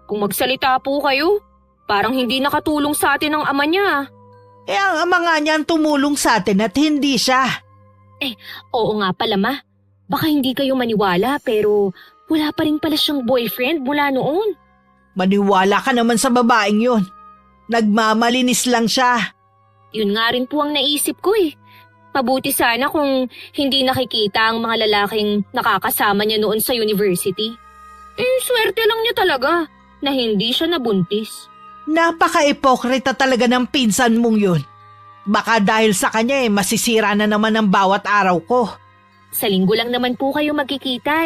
Speaker 4: Kung magsalita po kayo, parang hindi nakatulong sa atin ang ama niya.
Speaker 1: Ang ama nga niya ang tumulong sa atin at hindi siya.
Speaker 4: Oo nga pala ma. Baka hindi kayo maniwala pero wala pa rin pala siyang boyfriend mula noon.
Speaker 1: Maniwala ka naman sa babaeng yun. Nagmamalinis lang siya.
Speaker 4: Yun nga rin po ang naisip ko Mabuti sana kung hindi nakikita ang mga lalaking nakakasama niya noon sa university. Swerte lang niya talaga na hindi siya nabuntis.
Speaker 1: Napaka-ipokrita talaga ng pinsan mong yun. Baka dahil sa kanya masisira na naman ang bawat araw ko.
Speaker 4: Sa linggo lang naman po kayo magkikita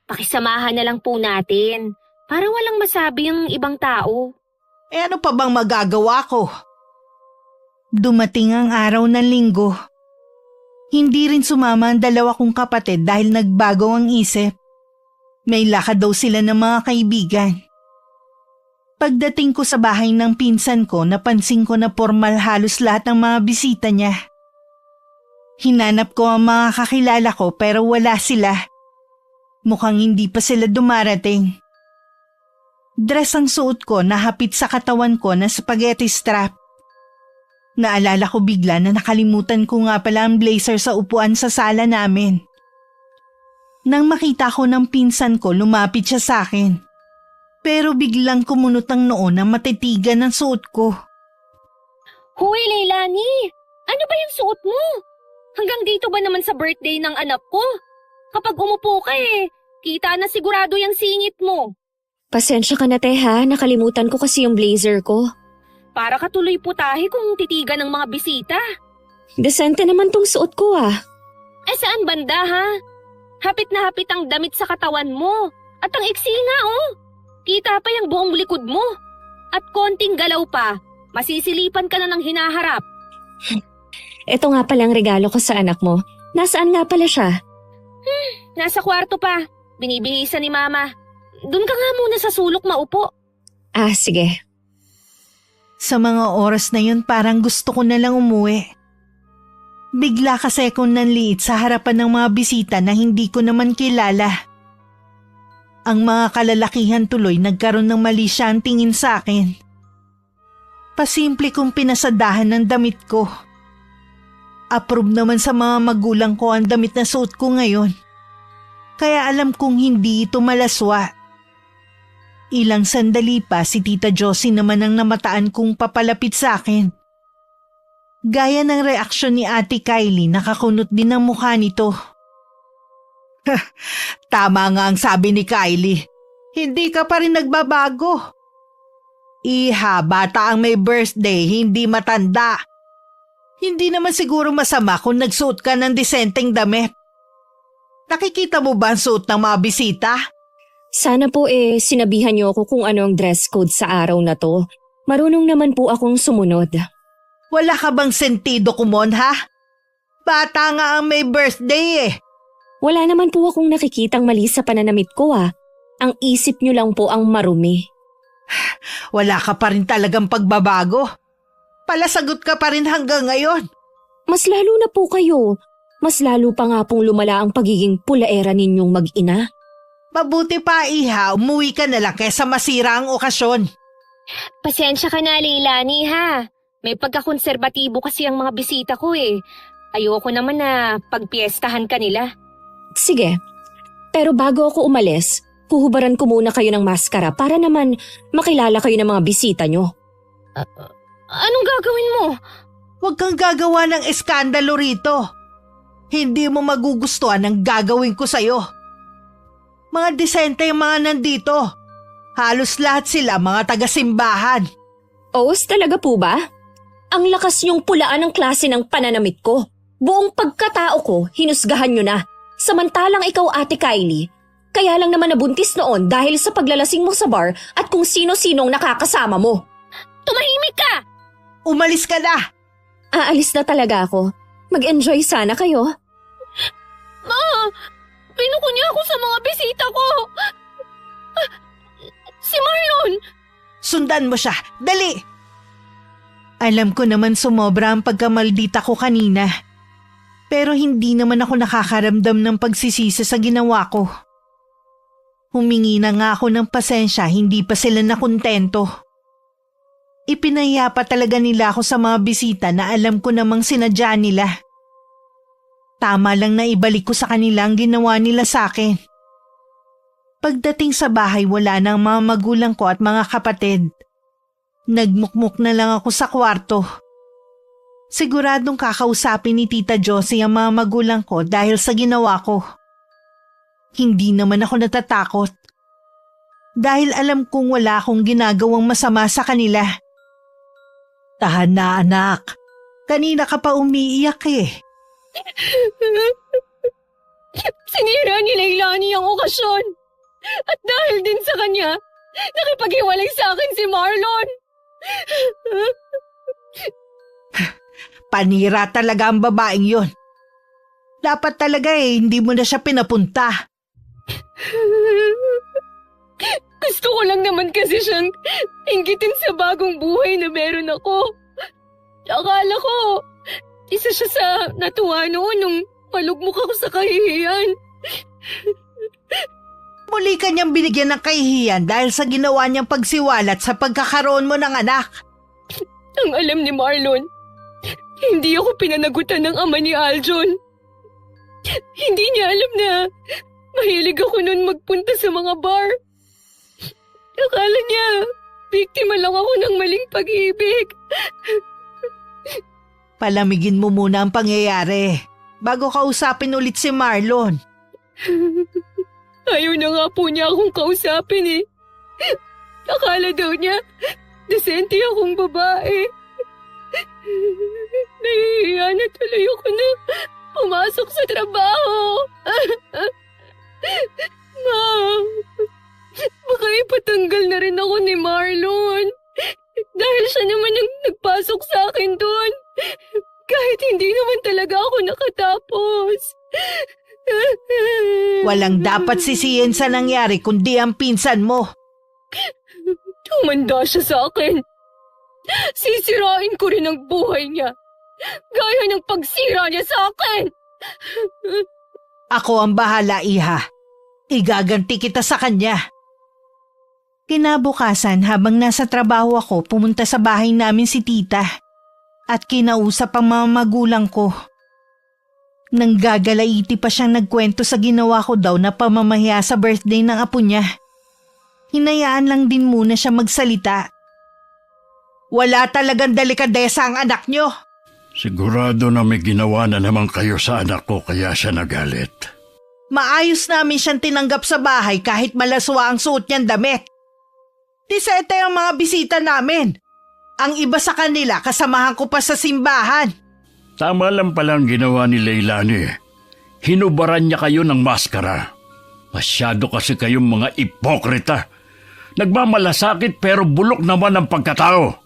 Speaker 4: Pakisamahan na lang po natin para walang masabi ang ibang tao.
Speaker 1: Ano pa bang magagawa ko? Dumating ang araw ng linggo. Hindi rin sumama ang dalawa kong kapatid dahil nagbago ang isip. May lakad daw sila ng mga kaibigan. Pagdating ko sa bahay ng pinsan ko, napansin ko na formal halos lahat ng mga bisita niya. Hinanap ko ang mga kakilala ko pero wala sila. Mukhang hindi pa sila dumarating. Dress ang suot ko na hapit sa katawan ko na spaghetti strap. Naalala ko bigla na nakalimutan ko nga pala ang blazer sa upuan sa sala namin. Nang makita ko ng pinsan ko, lumapit siya sa akin. Pero biglang kumunot ang noo na matitigan ng suot ko.
Speaker 4: Hoy, Leilani! Ano ba yung suot mo? Hanggang dito ba naman sa birthday ng anak ko? Kapag umupo ka Kita na sigurado yung singit mo.
Speaker 2: Pasensya ka na, te, ha? Nakalimutan ko kasi yung blazer ko.
Speaker 4: Para ka tuloy putahe kung titigan ng mga bisita.
Speaker 2: Desente naman tong suot ko, ah.
Speaker 4: Eh saan banda ha? Hapit na hapit ang damit sa katawan mo. At ang iksi nga oh. Kita pa yung buong likod mo. At konting galaw pa, masisilipan ka na ng hinaharap.
Speaker 2: Ito nga palang regalo ko sa anak mo. Nasaan nga pala siya?
Speaker 4: Nasa kwarto pa. Binibihisan ni Mama. Doon ka nga muna sa sulok maupo.
Speaker 2: Ah, sige.
Speaker 1: Sa mga oras na yun parang gusto ko na lang umuwi. Bigla kasi akong nanliit sa harapan ng mga bisita na hindi ko naman kilala. Ang mga kalalakihan tuloy nagkaroon ng mali siya ang tingin sa akin. Pasimple kong pinasadahan ng damit ko. Approve naman sa mga magulang ko ang damit na suot ko ngayon. Kaya alam kong hindi ito malaswa. Ilang sandali pa si Tita Josie naman ang namataan kong papalapit sa akin. Gaya ng reaksyon ni Ate Kylie, nakakunot din ang mukha nito. Tama nga ang sabi ni Kylie. Hindi ka pa rin nagbabago. Iha, bata ang may birthday, hindi matanda. Hindi naman siguro masama kung nagsuot ka ng disenteng damit. Nakikita mo ba ang suot ng mga bisita?
Speaker 2: Sana po sinabihan niyo ako kung ano ang dress code sa araw na to. Marunong naman po akong sumunod.
Speaker 1: Wala ka bang sentido, Kumon, ha? Bata nga ang may birthday eh.
Speaker 2: Wala naman po akong nakikitang mali sa pananamit ko, ah. Ang isip niyo lang po ang marumi.
Speaker 1: Wala ka pa rin talagang pagbabago. Palasagot ka pa rin hanggang ngayon.
Speaker 2: Mas lalo na po kayo. Mas lalo pa nga pong lumala ang pagiging pulaera ninyong mag-ina.
Speaker 1: Mabuti pa, Iha, umuwi ka na lang kaysa masira ang okasyon.
Speaker 4: Pasensya ka na, Leilani ha. May pagkakonserbatibo kasi ang mga bisita ko eh. Ayoko naman na pagpiestahan ka nila.
Speaker 2: Sige, pero bago ako umalis, huhubaran ko muna kayo ng maskara para naman makilala kayo ng mga bisita nyo.
Speaker 4: Anong gagawin mo?
Speaker 1: Huwag kang gagawa ng eskandalo rito. Hindi mo magugustuhan ang gagawin ko sa'yo. Mga disente yung mga nandito. Halos lahat sila mga taga-simbahan.
Speaker 2: Os, talaga po ba? Ang lakas niyong pulaan ng klase ng pananamit ko. Buong pagkatao ko, hinusgahan niyo na. Samantalang ikaw, Ate Kylie, kaya lang naman nabuntis noon dahil sa paglalasing mo sa bar at kung sino-sinong nakakasama mo.
Speaker 4: Tumahimik ka!
Speaker 1: Umalis ka na!
Speaker 2: Aalis na talaga ako. Mag-enjoy sana kayo.
Speaker 4: Ma! Pinuko niya ako sa mga bisita ko! Si Marlon!
Speaker 1: Sundan mo siya! Dali! Alam ko naman sumobra ang pagkamaldita ko kanina. Pero hindi naman ako nakakaramdam ng pagsisisi sa ginawa ko. Humingi na nga ako ng pasensya, hindi pa sila nakontento. Ipinaya pa talaga nila ako sa mga bisita na alam ko namang sinadya nila. Tama lang na ibalik ko sa kanila ang ginawa nila sa akin. Pagdating sa bahay, wala na ang mga magulang ko at mga kapatid. Nagmukmuk na lang ako sa kwarto. Siguradong kakausapin ni Tita Josie ang mga magulang ko dahil sa ginawa ko. Hindi naman ako natatakot. Dahil alam kong wala akong ginagawang masama sa kanila. Tahan na, anak. Kanina ka pa umiiyak eh.
Speaker 4: Sinira ni Leilani ang okasyon. At dahil din sa kanya, nakipaghiwalay sa akin si Marlon.
Speaker 1: Panira talaga ang babaeng yon. Dapat talaga hindi mo na siya pinapunta.
Speaker 4: Gusto ko lang naman kasi siyang inggitin sa bagong buhay na meron ako. Akala ko, isa siya sa natuwa noon nung palugmok ako sa kahihiyan.
Speaker 1: Muli ka niyang binigyan ng kahihiyan dahil sa ginawa niyang pagsiwalat sa pagkakaroon mo ng anak.
Speaker 4: Ang alam ni Marlon, hindi ako pinanagutan ng ama ni Aljon. Hindi niya alam na mahilig ako noon magpunta sa mga bar. Akala niya, biktima lang ako ng maling pag-ibig.
Speaker 1: Palamigin mo muna ang pangyayari bago kausapin ulit si Marlon.
Speaker 4: Ayaw na nga po niya akong kausapin eh. Akala daw niya, desente akong babae. Nahihiya na tuloy ako na pumasok sa trabaho. Ma'am, baka ipatanggal na rin ako ni Marlon. Dahil siya naman ang nagpasok sa akin doon. Kahit hindi naman talaga ako nakatapos.
Speaker 1: Walang dapat sisihin sa nangyari kundi ang pinsan mo.
Speaker 4: Tumanda siya sa akin. Sisirain ko rin ang buhay niya. Gaya ng pagsira niya sa akin.
Speaker 1: Ako ang bahala, iha. Igaganti kita sa kanya. Kinabukasan habang nasa trabaho ako, pumunta sa bahay namin si tita at kinausap ang mga magulang ko. Nang gagalaiti pa siyang nagkwento sa ginawa ko daw na pamamahiya sa birthday ng apo niya. Hinayaan lang din muna siya magsalita. Wala talagang delikadesa ang anak niyo.
Speaker 3: Sigurado na may ginawa na naman kayo sa anak ko kaya siya nagalit.
Speaker 1: Maayos namin siyang tinanggap sa bahay kahit malaswa ang suot niyang damit. Disete ang mga bisita namin. Ang iba sa kanila kasamahan ko pa sa simbahan.
Speaker 3: Tama lang palang ginawa ni Leilani. Hinubaran niya kayo ng maskara. Masyado kasi kayong mga ipokrita. Nagmamalasakit pero bulok naman ang pagkatao.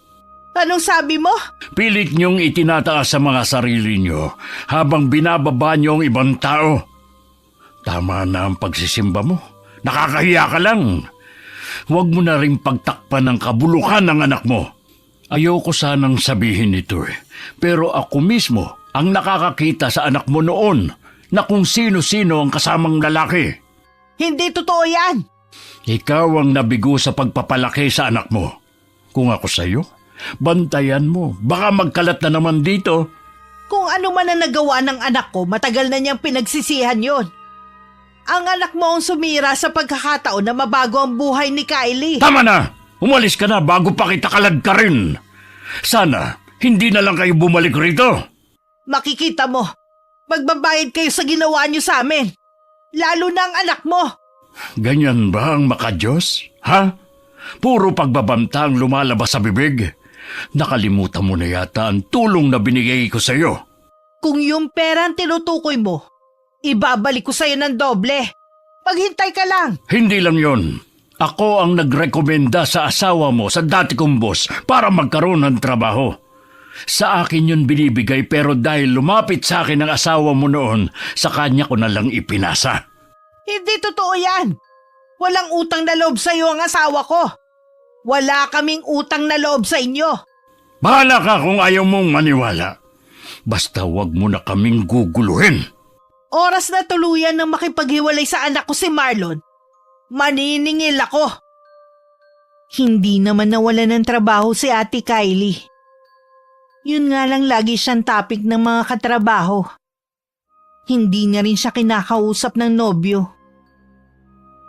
Speaker 1: Anong sabi mo?
Speaker 3: Pilit niyong itinataas sa mga sarili niyo habang binababa niyo ang ibang tao. Tama na ang pagsisimba mo. Nakakahiya ka lang. Huwag mo na rin pagtakpan ng kabulukan ng anak mo. Ayoko sanang sabihin ito pero ako mismo ang nakakakita sa anak mo noon na kung sino-sino ang kasamang lalaki.
Speaker 1: Hindi totoo yan.
Speaker 3: Ikaw ang nabigo sa pagpapalaki sa anak mo. Kung ako sa'yo, bantayan mo. Baka magkalat na naman dito.
Speaker 1: Kung ano man ang nagawa ng anak ko, matagal na niyang pinagsisihan yon. Ang anak mo ang sumira sa pagkakataon na mabago ang buhay ni Kylie.
Speaker 3: Tama na! Umalis ka na bago pa kita kalad ka rin. Sana, hindi na lang kayo bumalik rito.
Speaker 1: Makikita mo, magbabayad kayo sa ginawa niyo sa amin. Lalo na ang anak mo.
Speaker 3: Ganyan ba ang makadiyos? Ha? Puro pagbabanta ang lumalabas sa bibig. Nakalimutan mo na yata ang tulong na binigay ko sa iyo.
Speaker 1: Kung yung pera ang tinutukoy mo, ibabalik ko sa'yo ng doble. Paghintay ka lang.
Speaker 3: Hindi lang yon. Ako ang nagrekomenda sa asawa mo sa dati kong boss para magkaroon ng trabaho. Sa akin yun binibigay pero dahil lumapit sa akin ang asawa mo noon, sa kanya ko na lang ipinasa.
Speaker 1: Hindi totoo yan. Walang utang na loob sa'yo ang asawa ko. Wala kaming utang na loob sa inyo.
Speaker 3: Bahala ka kung ayaw mong maniwala. Basta wag mo na kaming guguluhin.
Speaker 1: Oras na tuluyan ng makipaghiwalay sa anak ko si Marlon. Maniningil ako. Hindi naman nawala ng trabaho si Ate Kylie. Yun nga lang lagi siyang topic ng mga katrabaho. Hindi niya rin siya kinakausap ng nobyo.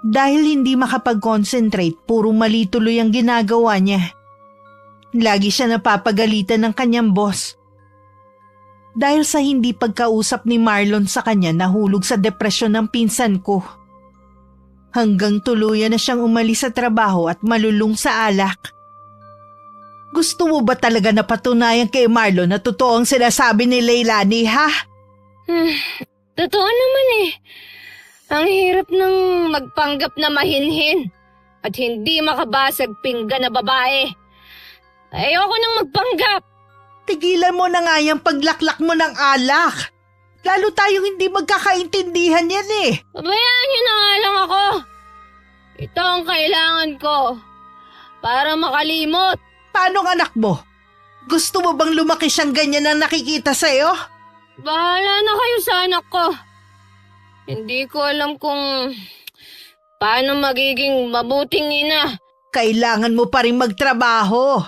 Speaker 1: Dahil hindi makapag-concentrate, puro mali tuloy ang ginagawa niya. Lagi siya napapagalitan ng kanyang boss. Dahil sa hindi pagkausap ni Marlon sa kanya, nahulog sa depresyon ng pinsan ko. Hanggang tuluyan na siyang umalis sa trabaho at malulung sa alak. Gusto mo ba talaga na patunayan kay Marlon na totoo ang sinasabi ni Leilani, ha?
Speaker 4: Totoo naman eh. Ang hirap ng magpanggap na mahinhin at hindi makabasag pinggan na babae. Ayoko nang magpanggap.
Speaker 1: Tigilan mo na nga yung paglaklak mo ng alak. Lalo tayong hindi magkakaintindihan yan eh.
Speaker 4: Pabayaan niyo na nga lang ako. Ito ang kailangan ko para makalimot.
Speaker 1: Paano ang anak mo? Gusto mo bang lumaki siyang ganyan ang nakikita sa'yo?
Speaker 4: Bahala na kayo sa anak ko. Hindi ko alam kung paano magiging mabuting ina.
Speaker 1: Kailangan mo pa rin magtrabaho.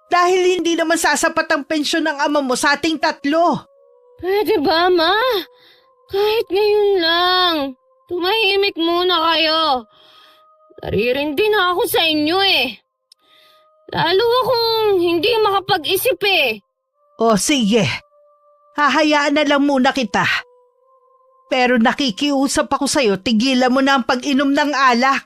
Speaker 1: Dahil hindi naman sasapat ang pensyon ng ama mo sa ating tatlo.
Speaker 4: Pwede ba, Ma? Kahit ngayon lang. Tumahimik muna kayo. Naririndi na ako sa inyo eh. Lalo akong hindi makapag-isip eh.
Speaker 1: O sige, hahayaan na lang muna kita. Pero nakikiusap ako sa'yo, tigilan mo na ang pag-inom ng alak.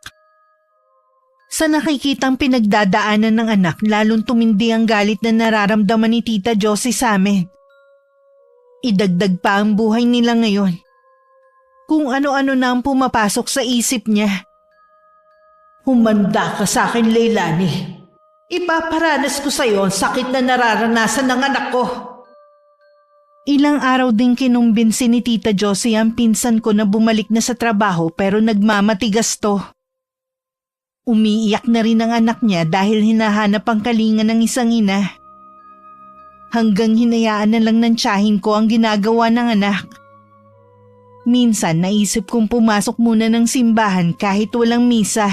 Speaker 1: Sa nakikitang pinagdadaanan ng anak, lalong tumindi ang galit na nararamdaman ni Tita Josie sa amin. Idagdag pa ang buhay nila ngayon. Kung ano-ano na ang pumapasok sa isip niya. Humanda ka sa akin, Leilani. Ipaparanas ko sa'yo ang sakit na nararanasan ng anak ko. Ilang araw din kinumbinsi ni Tita Josie ang pinsan ko na bumalik na sa trabaho pero nagmamatigas to. Umiiyak na rin ang anak niya dahil hinahanap ang kalinga ng isang ina. Hanggang hinayaan na lang ng tiyahin ko ang ginagawa ng anak. Minsan naisip kong pumasok muna ng simbahan kahit walang misa.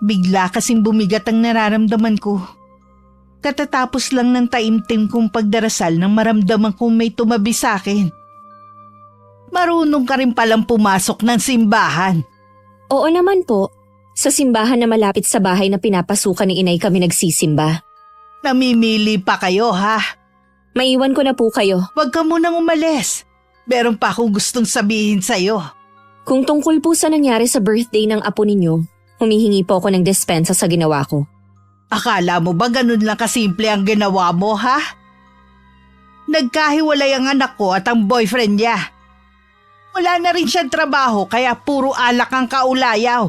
Speaker 1: Bigla kasing bumigat ang nararamdaman ko. Katatapos lang ng taimtim kong pagdarasal nang maramdaman kong may tumabi sa akin. Marunong ka rin palang pumasok ng simbahan.
Speaker 2: Oo naman po. Sa simbahan na malapit sa bahay na pinapasukan ni inay kami nagsisimba.
Speaker 1: Namimili pa kayo ha?
Speaker 2: Maiwan ko na po kayo.
Speaker 1: Huwag ka munang umalis. Meron pa akong gustong sabihin sa'yo.
Speaker 2: Kung tungkol po sa nangyari sa birthday ng apo ninyo, humihingi po ako ng dispensa sa ginawa ko.
Speaker 1: Akala mo ba ganun lang kasimple ang ginawa mo ha? Nagkahiwalay ang anak ko at ang boyfriend niya. Wala na rin siyang trabaho kaya puro alak ang kaulayaw.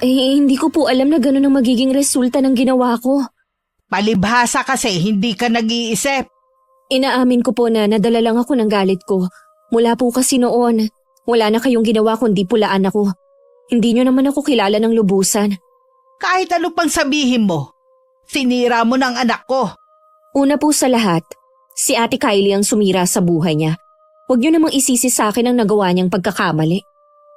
Speaker 2: Hindi ko po alam na ganun ang magiging resulta ng ginawa ko.
Speaker 1: Palibhasa kasi hindi ka nag-iisip.
Speaker 2: Inaamin ko po na nadala lang ako ng galit ko. Mula po kasi noon, wala na kayong ginawa kundi pulaan ako. Hindi nyo naman ako kilala ng lubusan.
Speaker 1: Kahit ano pang sabihin mo, sinira mo ng anak ko.
Speaker 2: Una po sa lahat, si Ate Kylie ang sumira sa buhay niya. Huwag nyo namang isisi sa akin ang nagawa niyang pagkakamali.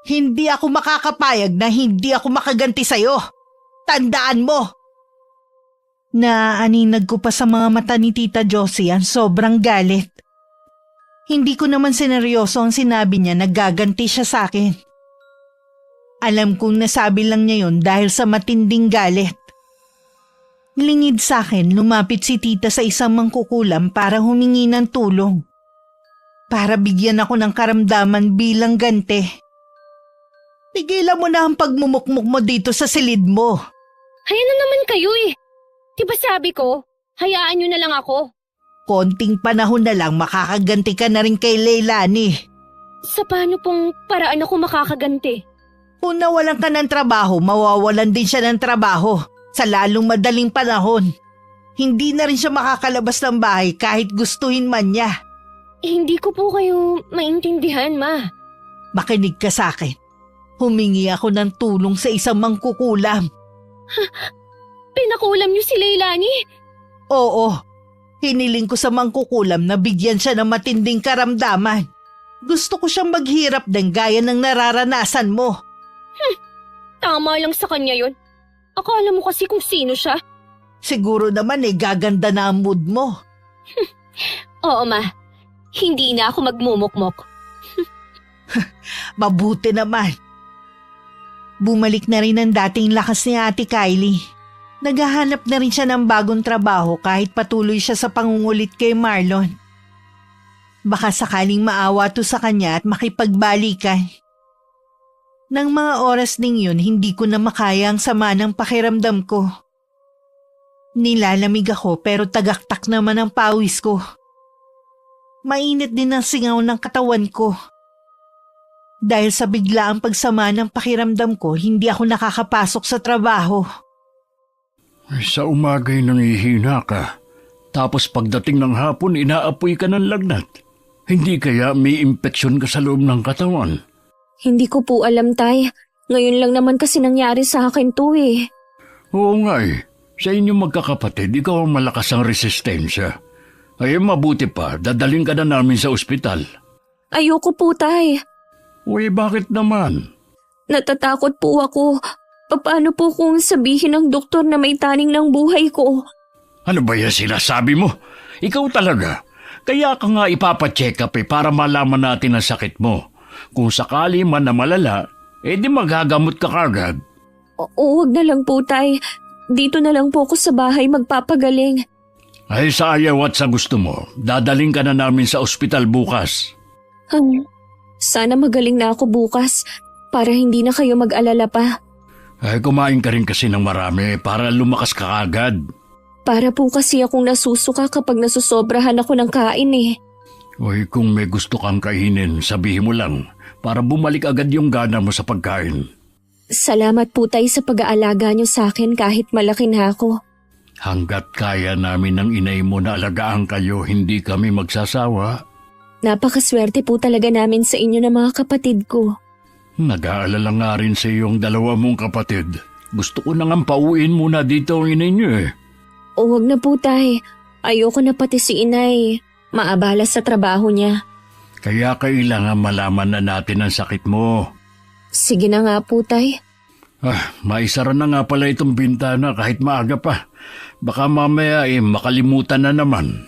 Speaker 1: Hindi ako makakapayag na hindi ako makaganti sa'yo. Tandaan mo! Naaninag ko pa sa mga mata ni Tita Josie ang sobrang galit. Hindi ko naman sineryoso ang sinabi niya na gaganti siya sa akin. Alam kong nasabi lang niya yun dahil sa matinding galit. Lingid sa akin, lumapit si Tita sa isang mangkukulam para humingi ng tulong. Para bigyan ako ng karamdaman bilang ganti. Tigilan mo na ang pagmumukmuk mo dito sa silid mo.
Speaker 4: Hayaan na naman kayo eh. Diba sabi ko, hayaan nyo na lang ako.
Speaker 1: Konting panahon na lang makakaganti ka na rin kay Leilani.
Speaker 4: Sa paano pong paraan ako makakaganti?
Speaker 1: Kung nawalan ka ng trabaho, mawawalan din siya ng trabaho sa lalong madaling panahon. Hindi na rin siya makakalabas ng bahay kahit gustuhin man niya.
Speaker 4: Hindi ko po kayo maintindihan, Ma.
Speaker 1: Makinig ka sa akin. Humingi ako ng tulong sa isang mangkukulam.
Speaker 4: Pinakulam niyo si Leilani?
Speaker 1: Oo, hiniling ko sa mangkukulam na bigyan siya ng matinding karamdaman. Gusto ko siyang maghirap din gaya ng nararanasan mo.
Speaker 4: Tama lang sa kanya yun. Akala mo kasi kung sino siya.
Speaker 1: Siguro naman gaganda na ang mood mo.
Speaker 4: Oo, Ma. Hindi na ako magmumukmok.
Speaker 1: Mabuti naman. Bumalik na rin ang dating lakas ni Ate Kylie. Naghahanap na rin siya ng bagong trabaho kahit patuloy siya sa pangungulit kay Marlon. Baka sakaling maawa to sa kanya at makipagbalikan. Nang mga oras ding yun, hindi ko na makaya ang sama ng pakiramdam ko. Nilalamig ako pero tagaktak naman ang pawis ko. Mainit din ang singaw ng katawan ko. Dahil sa biglaang pagsama ng pakiramdam ko, hindi ako nakakapasok sa trabaho.
Speaker 3: Sa umagay nangihina ka, tapos pagdating ng hapon inaapoy ka ng lagnat. Hindi kaya may impeksyon ka sa loob ng katawan?
Speaker 2: Hindi ko po alam, Tay. Ngayon lang naman kasi nangyari sa akin to eh.
Speaker 3: Oo nga eh. Sa inyong magkakapatid, ikaw ang malakas ang resistensya. Ay mabuti pa, dadaling ka na namin sa ospital.
Speaker 2: Ayoko po, Tay.
Speaker 3: Uy, bakit naman?
Speaker 2: Natatakot po ako. Paano po kung sabihin ng doktor na may taning ng buhay ko?
Speaker 3: Ano ba yan sinasabi mo? Ikaw talaga. Kaya ka nga ipapacheck up para malaman natin ang sakit mo. Kung sakali man na malala, di magagamot ka kagad.
Speaker 2: Huwag na lang po, Tay. Dito na lang po ako sa bahay magpapagaling.
Speaker 3: Ay sa ayaw at sa gusto mo, dadaling ka na namin sa ospital bukas.
Speaker 2: Sana magaling na ako bukas para hindi na kayo mag-alala pa.
Speaker 3: Ay, kumain ka rin kasi ng marami para lumakas ka agad.
Speaker 2: Para po kasi akong nasusuka kapag nasusobrahan ako ng kain eh.
Speaker 3: Uy, kung may gusto kang kainin, sabihin mo lang para bumalik agad yung gana mo sa pagkain.
Speaker 2: Salamat po tay sa pag-aalaga niyo sa akin kahit malaki na ako.
Speaker 3: Hanggat kaya namin ng inay mo na alagaan kayo, hindi kami magsasawa.
Speaker 2: Napakaswerte po talaga namin sa inyo ng mga kapatid ko.
Speaker 3: Nag-aalala nga rin sa iyong dalawa mong kapatid. Gusto ko nang pauwiin muna dito ang inay niyo eh.
Speaker 2: O wag na po tay, ayoko na pati si inay. Maabala sa trabaho niya.
Speaker 3: Kaya kailangan malaman na natin ang sakit mo.
Speaker 2: Sige na nga po tay.
Speaker 3: Maisara na nga pala itong bintana kahit maaga pa. Baka mamaya makalimutan na naman.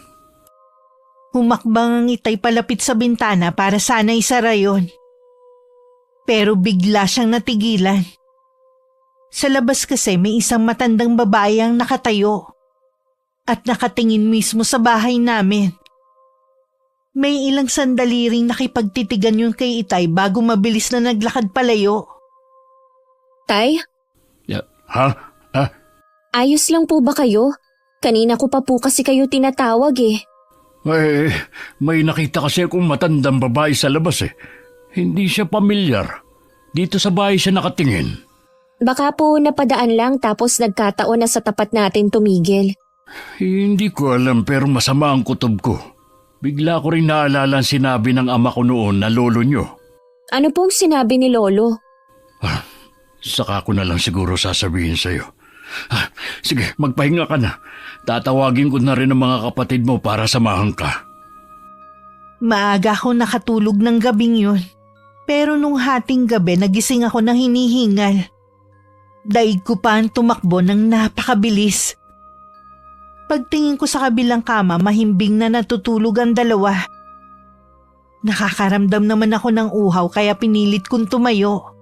Speaker 1: Humakbang ang Itay palapit sa bintana para sana isara yun. Pero bigla siyang natigilan. Sa labas kasi may isang matandang babae ang nakatayo at nakatingin mismo sa bahay namin. May ilang sandali ring nakipagtitigan yun kay Itay bago mabilis na naglakad palayo.
Speaker 2: Tay,
Speaker 3: Ha?
Speaker 2: ayos lang po ba kayo? Kanina ko pa po kasi kayo tinatawag eh.
Speaker 3: May nakita kasi akong matandang babae sa labas eh. Hindi siya pamilyar. Dito sa bahay siya nakatingin.
Speaker 2: Baka po napadaan lang tapos nagkataon na sa tapat natin tumigil.
Speaker 3: Hindi ko alam pero masama ang kutob ko. Bigla ko rin naalala ang sinabi ng ama ko noon na lolo nyo.
Speaker 2: Ano pong sinabi ni Lolo?
Speaker 3: Saka ko na lang siguro sasabihin sa'yo. Sige, magpahinga ka na. Tatawagin ko na rin ang mga kapatid mo para samahan ka.
Speaker 1: Maaga ako nakatulog ng gabing yun. Pero nung hating gabi nagising ako ng hinihingal. Daig ko pa ang tumakbo ng napakabilis. Pagtingin ko sa kabilang kama, mahimbing na natutulog ang dalawa. Nakakaramdam naman ako ng uhaw kaya pinilit kong tumayo.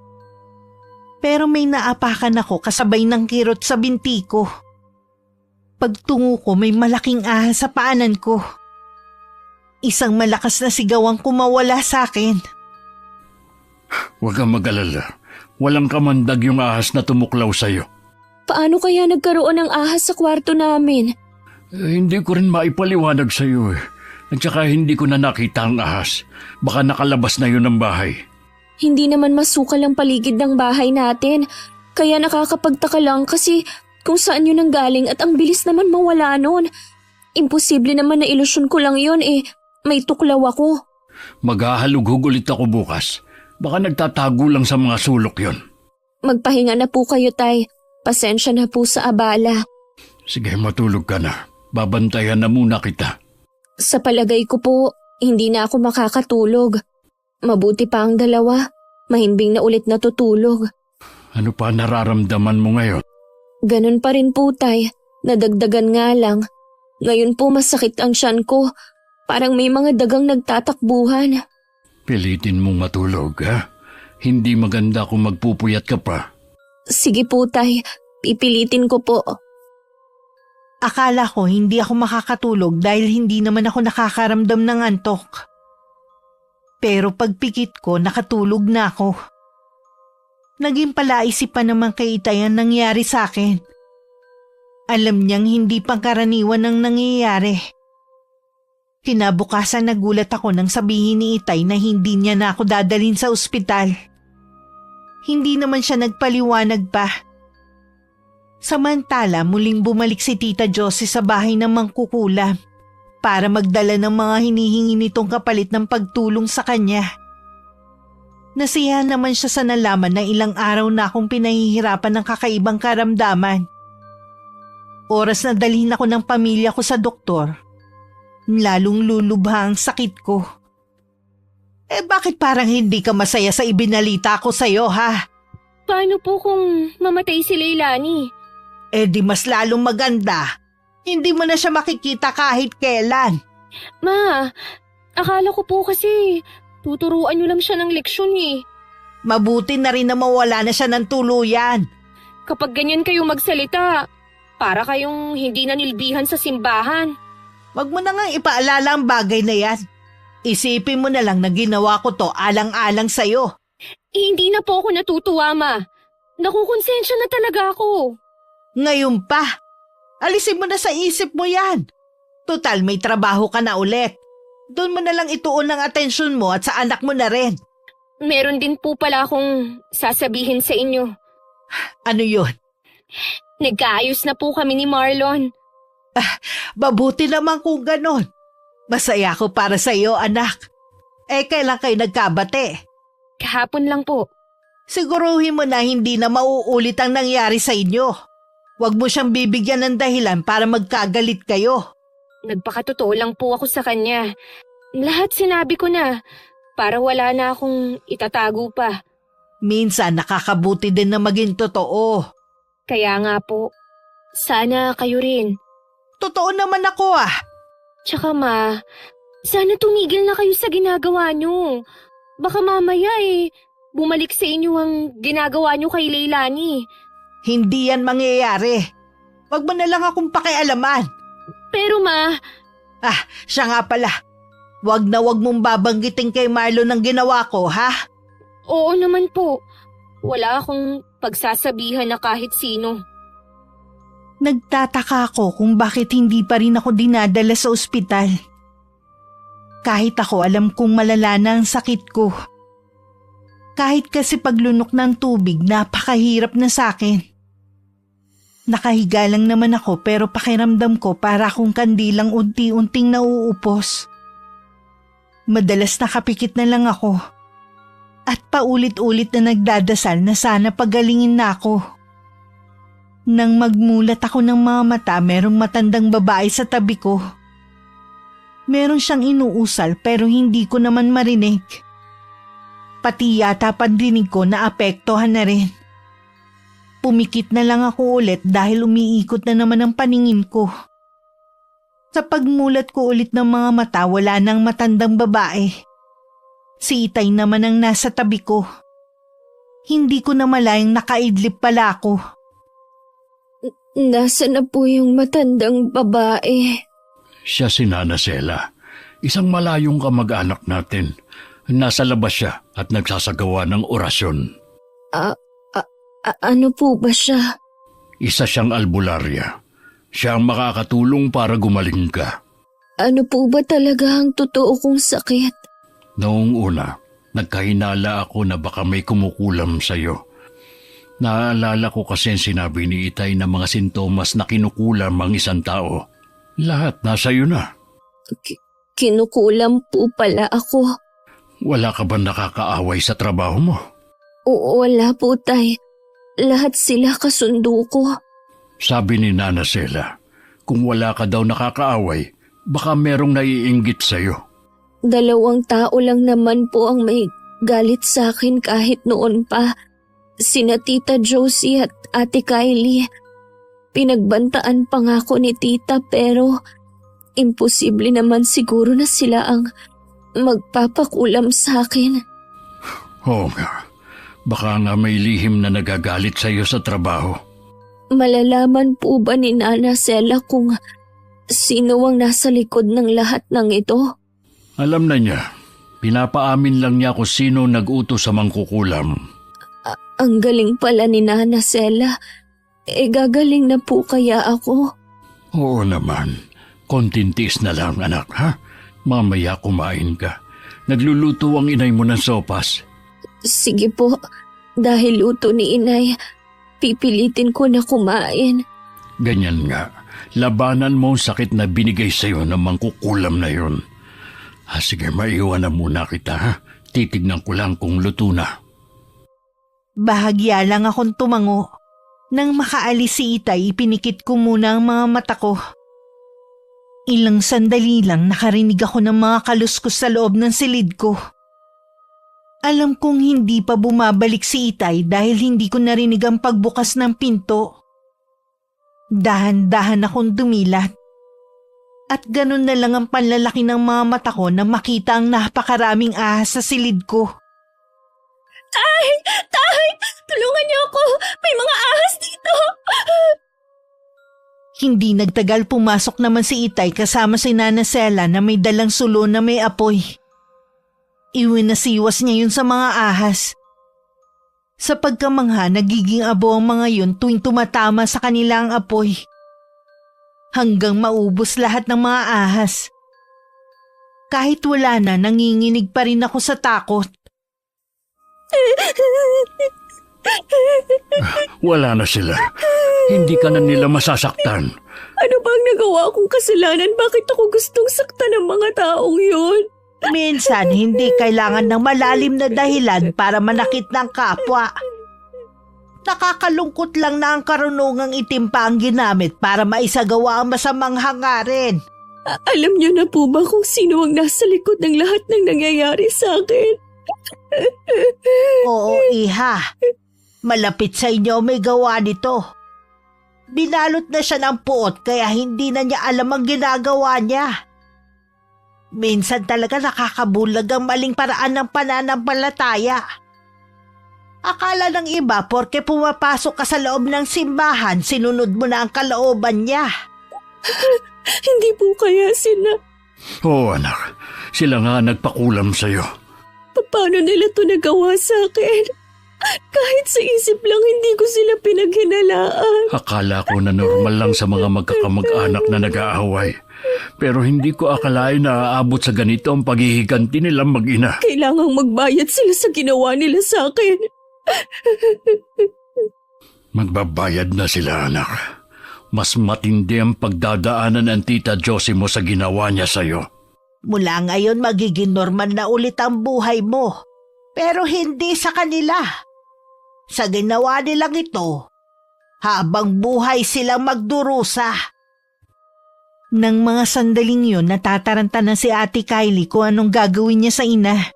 Speaker 1: Pero may naapakan ako kasabay ng kirot sa binti ko. Pagtungo ko may malaking ahas sa paanan ko. Isang malakas na sigaw ang kumawala sa akin.
Speaker 3: Huwag kang mag-alala. Walang kamandag yung ahas na tumuklaw sa'yo.
Speaker 2: Paano kaya nagkaroon ng ahas sa kwarto namin?
Speaker 3: Hindi ko rin maipaliwanag sa'yo eh. At saka hindi ko na nakita ang ahas. Baka nakalabas na yun ng bahay.
Speaker 2: Hindi naman masukal ang paligid ng bahay natin. Kaya nakakapagtaka lang kasi kung saan yun ang galing at ang bilis naman mawala nun. Imposible naman na ilusyon ko lang yun eh. May tuklaw ako.
Speaker 3: Maghahalugog ulit ako bukas. Baka nagtatago lang sa mga sulok yon.
Speaker 2: Magpahinga na po kayo, tay. Pasensya na po sa abala.
Speaker 3: Sige, matulog ka na. Babantayan na muna kita.
Speaker 2: Sa palagay ko po, hindi na ako makakatulog. Mabuti pa ang dalawa. Mahimbing na ulit natutulog.
Speaker 3: Ano pa nararamdaman mo ngayon?
Speaker 2: Ganun pa rin po, tay. Nadagdagan nga lang. Ngayon po masakit ang tiyan ko. Parang may mga dagang nagtatakbuhan.
Speaker 3: Pilitin mong matulog, ha? Hindi maganda kung magpupuyat ka pa.
Speaker 2: Sige po, tay. Pipilitin ko po.
Speaker 1: Akala ko hindi ako makakatulog dahil hindi naman ako nakakaramdam ng antok. Pero pagpikit ko, nakatulog na ako. Naging palaisipan naman kay Itay ang nangyari sa akin. Alam niyang hindi pangkaraniwan ang nangyayari. Kinabukasan nagulat ako nang sabihin ni Itay na hindi niya na ako dadalhin sa ospital. Hindi naman siya nagpaliwanag pa. Samantala, muling bumalik si Tita Josie sa bahay ng mangkukulam para magdala ng mga hinihingi nitong kapalit ng pagtulong sa kanya. Nasiyahan naman siya sa nalaman na ilang araw na akong pinahihirapan ng kakaibang karamdaman. Oras na dalhin ako ng pamilya ko sa doktor, lalong lulubha ang sakit ko. Bakit parang hindi ka masaya sa ibinalita ko sa'yo, ha?
Speaker 4: Paano po kung mamatay si Leilani?
Speaker 1: Di mas lalong maganda. Hindi mo na siya makikita kahit kailan.
Speaker 4: Ma, akala ko po kasi tuturuan niyo lang siya ng leksyon eh.
Speaker 1: Mabuti na rin na mawala na siya ng tuluyan.
Speaker 4: Kapag ganyan kayo magsalita, para kayong hindi nanilbihan sa simbahan.
Speaker 1: Wag mo na nga ipaalala ang bagay na yan. Isipin mo na lang na ginawa ko to alang-alang sa'yo.
Speaker 4: Hindi na po ako natutuwa, Ma. Nakukonsensya na talaga ako.
Speaker 1: Ngayon pa, alisin mo na sa isip mo yan. Total, may trabaho ka na ulit. Doon mo na lang ituon ang atensyon mo at sa anak mo na rin.
Speaker 4: Meron din po pala akong sasabihin sa inyo.
Speaker 1: Ano yun?
Speaker 4: Nagkaayos na po kami ni Marlon.
Speaker 1: Mabuti naman kung ganon. Masaya ako para sa iyo, anak. Kailan kayo nagkabate?
Speaker 4: Kahapon lang po.
Speaker 1: Siguruhin mo na hindi na mauulit ang nangyari sa inyo. Huwag mo siyang bibigyan ng dahilan para magkagalit kayo.
Speaker 4: Nagpakatotoo lang po ako sa kanya. Lahat sinabi ko na para wala na akong itatago pa.
Speaker 1: Minsan nakakabuti din na maging totoo.
Speaker 4: Kaya nga po, sana kayo rin.
Speaker 1: Totoo naman ako ah.
Speaker 4: Tsaka Ma, sana tumigil na kayo sa ginagawa nyo. Baka mamaya bumalik sa inyo ang ginagawa nyo kay Leilani.
Speaker 1: Hindi yan mangyayari. Huwag mo na lang akong pakialaman.
Speaker 4: Pero Ma,
Speaker 1: Siya nga pala. Huwag na huwag mong babanggitin kay Marlon ang ginawa ko, ha?
Speaker 4: oo naman po. Wala akong pagsasabihan na kahit sino.
Speaker 1: Nagtataka ako kung bakit hindi pa rin ako dinadala sa ospital. Kahit ako alam kong malala na ang sakit ko. Kahit kasi paglunok ng tubig napakahirap na sa akin. Nakahiga lang naman ako pero pakiramdam ko para akong kandilang unti-unting nauupos. Madalas nakapikit na lang ako. At paulit-ulit na nagdadasal na sana pagalingin na ako. Nang magmulat ako ng mga mata, merong matandang babae sa tabi ko. Meron siyang inuusal pero hindi ko naman marinig. Pati yata pandinig ko naapektuhan na rin. Pumikit na lang ako ulit dahil umiikot na naman ang paningin ko. Sa pagmulat ko ulit ng mga mata, wala nang matandang babae. Si Itay naman ang nasa tabi ko. Hindi ko na malayang nakaidlip pala ako.
Speaker 2: Nasa na po yung matandang babae?
Speaker 3: Siya si Nana Sela, isang malayong kamag-anak natin. Nasa labas siya at nagsasagawa ng orasyon.
Speaker 2: Ano po ba siya?
Speaker 3: Isa siyang albularya. Siya ang makakatulong para gumaling ka.
Speaker 2: Ano po ba talaga ang totoo kong sakit?
Speaker 3: Noong una, nagkahinala ako na baka may kumukulam sa'yo. Naaalala ko kasi ang sinabi ni Itay na mga sintomas na kinukulam ang isang tao. Lahat nasa iyo na.
Speaker 2: Kinukulam po pala ako.
Speaker 3: Wala ka ba nakakaaway sa trabaho mo?
Speaker 2: Wala po, Tay. Lahat sila kasundo ko.
Speaker 3: Sabi ni Nana Sela, kung wala ka daw nakakaaway, baka merong naiinggit sa'yo.
Speaker 2: 2 tao lang naman po ang may galit sa akin kahit noon pa. Sina Tita Josie at Ate Kylie. Pinagbantaan pa nga ako ni Tita pero imposible naman siguro na sila ang magpapakulam sa akin.
Speaker 3: Oo nga, baka nga may lihim na nagagalit sa iyo sa trabaho.
Speaker 2: Malalaman po ba ni Nana Sela kung sino ang nasa likod ng lahat ng ito?
Speaker 3: Alam na niya, pinapaamin lang niya kung sino nag-utos sa mangkukulam.
Speaker 2: Ang galing pala ni Nana Sela. Gagaling na po kaya ako?
Speaker 3: Oo naman, kontintis na lang anak ha? Mamaya kumain ka. Nagluluto ang inay mo ng sopas.
Speaker 2: Sige po, dahil luto ni Inay, pipilitin ko na kumain.
Speaker 3: Ganyan nga, labanan mo ang sakit na binigay sa'yo ng mangkukulam na yun. Sige, maiwan na muna kita ha. Titignan ko lang kung luto na.
Speaker 1: Bahagya lang akong tumango. Nang makaalis si Itay, ipinikit ko muna ang mga mata ko. Ilang sandali lang nakarinig ako ng mga kaluskos sa loob ng silid ko. Alam kong hindi pa bumabalik si Itay dahil hindi ko narinig ang pagbukas ng pinto. Dahan-dahan akong dumilat. At ganun na lang ang panlalaki ng mga mata ko na makita ang napakaraming ahas sa silid ko.
Speaker 2: Tay! Tulungan niyo ako! May mga ahas dito!
Speaker 1: Hindi nagtagal pumasok naman si Itay kasama si Nana Sela na may dalang sulo na may apoy. Iwinasiwas niya yun sa mga ahas. Sa pagkamangha, nagiging abo ang mga yun tuwing tumatama sa kanilang apoy. Hanggang maubos lahat ng mga ahas. Kahit wala na, nanginginig pa rin ako sa takot.
Speaker 3: Wala na sila. Hindi ka na nila masasaktan.
Speaker 4: Ano bang nagawa kong kasalanan? Bakit ako gustong saktan ng mga taong yun?
Speaker 1: Minsan, hindi kailangan ng malalim na dahilan para manakit ng kapwa. Nakakalungkot lang na ang karunungang itim pa ang ginamit para maisagawa ang masamang hangarin.
Speaker 4: Alam niyo na po ba kung sino ang nasa likod ng lahat ng nangyayari sa akin?
Speaker 1: Oo, iha. Malapit sa inyo may gawa nito. Binalot na siya ng puot kaya hindi na niya alam ang ginagawa niya. Minsan talaga nakakabulag ang maling paraan ng pananampalataya. Akala ng iba porke pumapasok ka sa loob ng simbahan, sinunod mo na ang kalooban niya.
Speaker 4: Hindi po kaya sila.
Speaker 3: Oo anak, sila nga nagpakulam sa'yo.
Speaker 4: Paano nila to nagawa sa akin? Kahit sa isip lang hindi ko sila pinaghinalaan.
Speaker 3: Akala ko na normal lang sa mga magkakamag-anak na nag-aaway. Pero hindi ko akalain na aabot sa ganito ang paghihiganti nilang mag-ina.
Speaker 4: Kailangang magbayad sila sa ginawa nila sa akin.
Speaker 3: Magbabayad na sila anak. Mas matindi ang pagdadaanan ng Tita Josie mo sa ginawa niya sa'yo.
Speaker 1: Mula ngayon magiging normal na ulit ang buhay mo. Pero hindi sa kanila. Sa ginawa nilang ito, habang buhay silang magdurusa. Nang mga sandaling yun, natataranta na si Ate Kylie kung anong gagawin niya sa ina.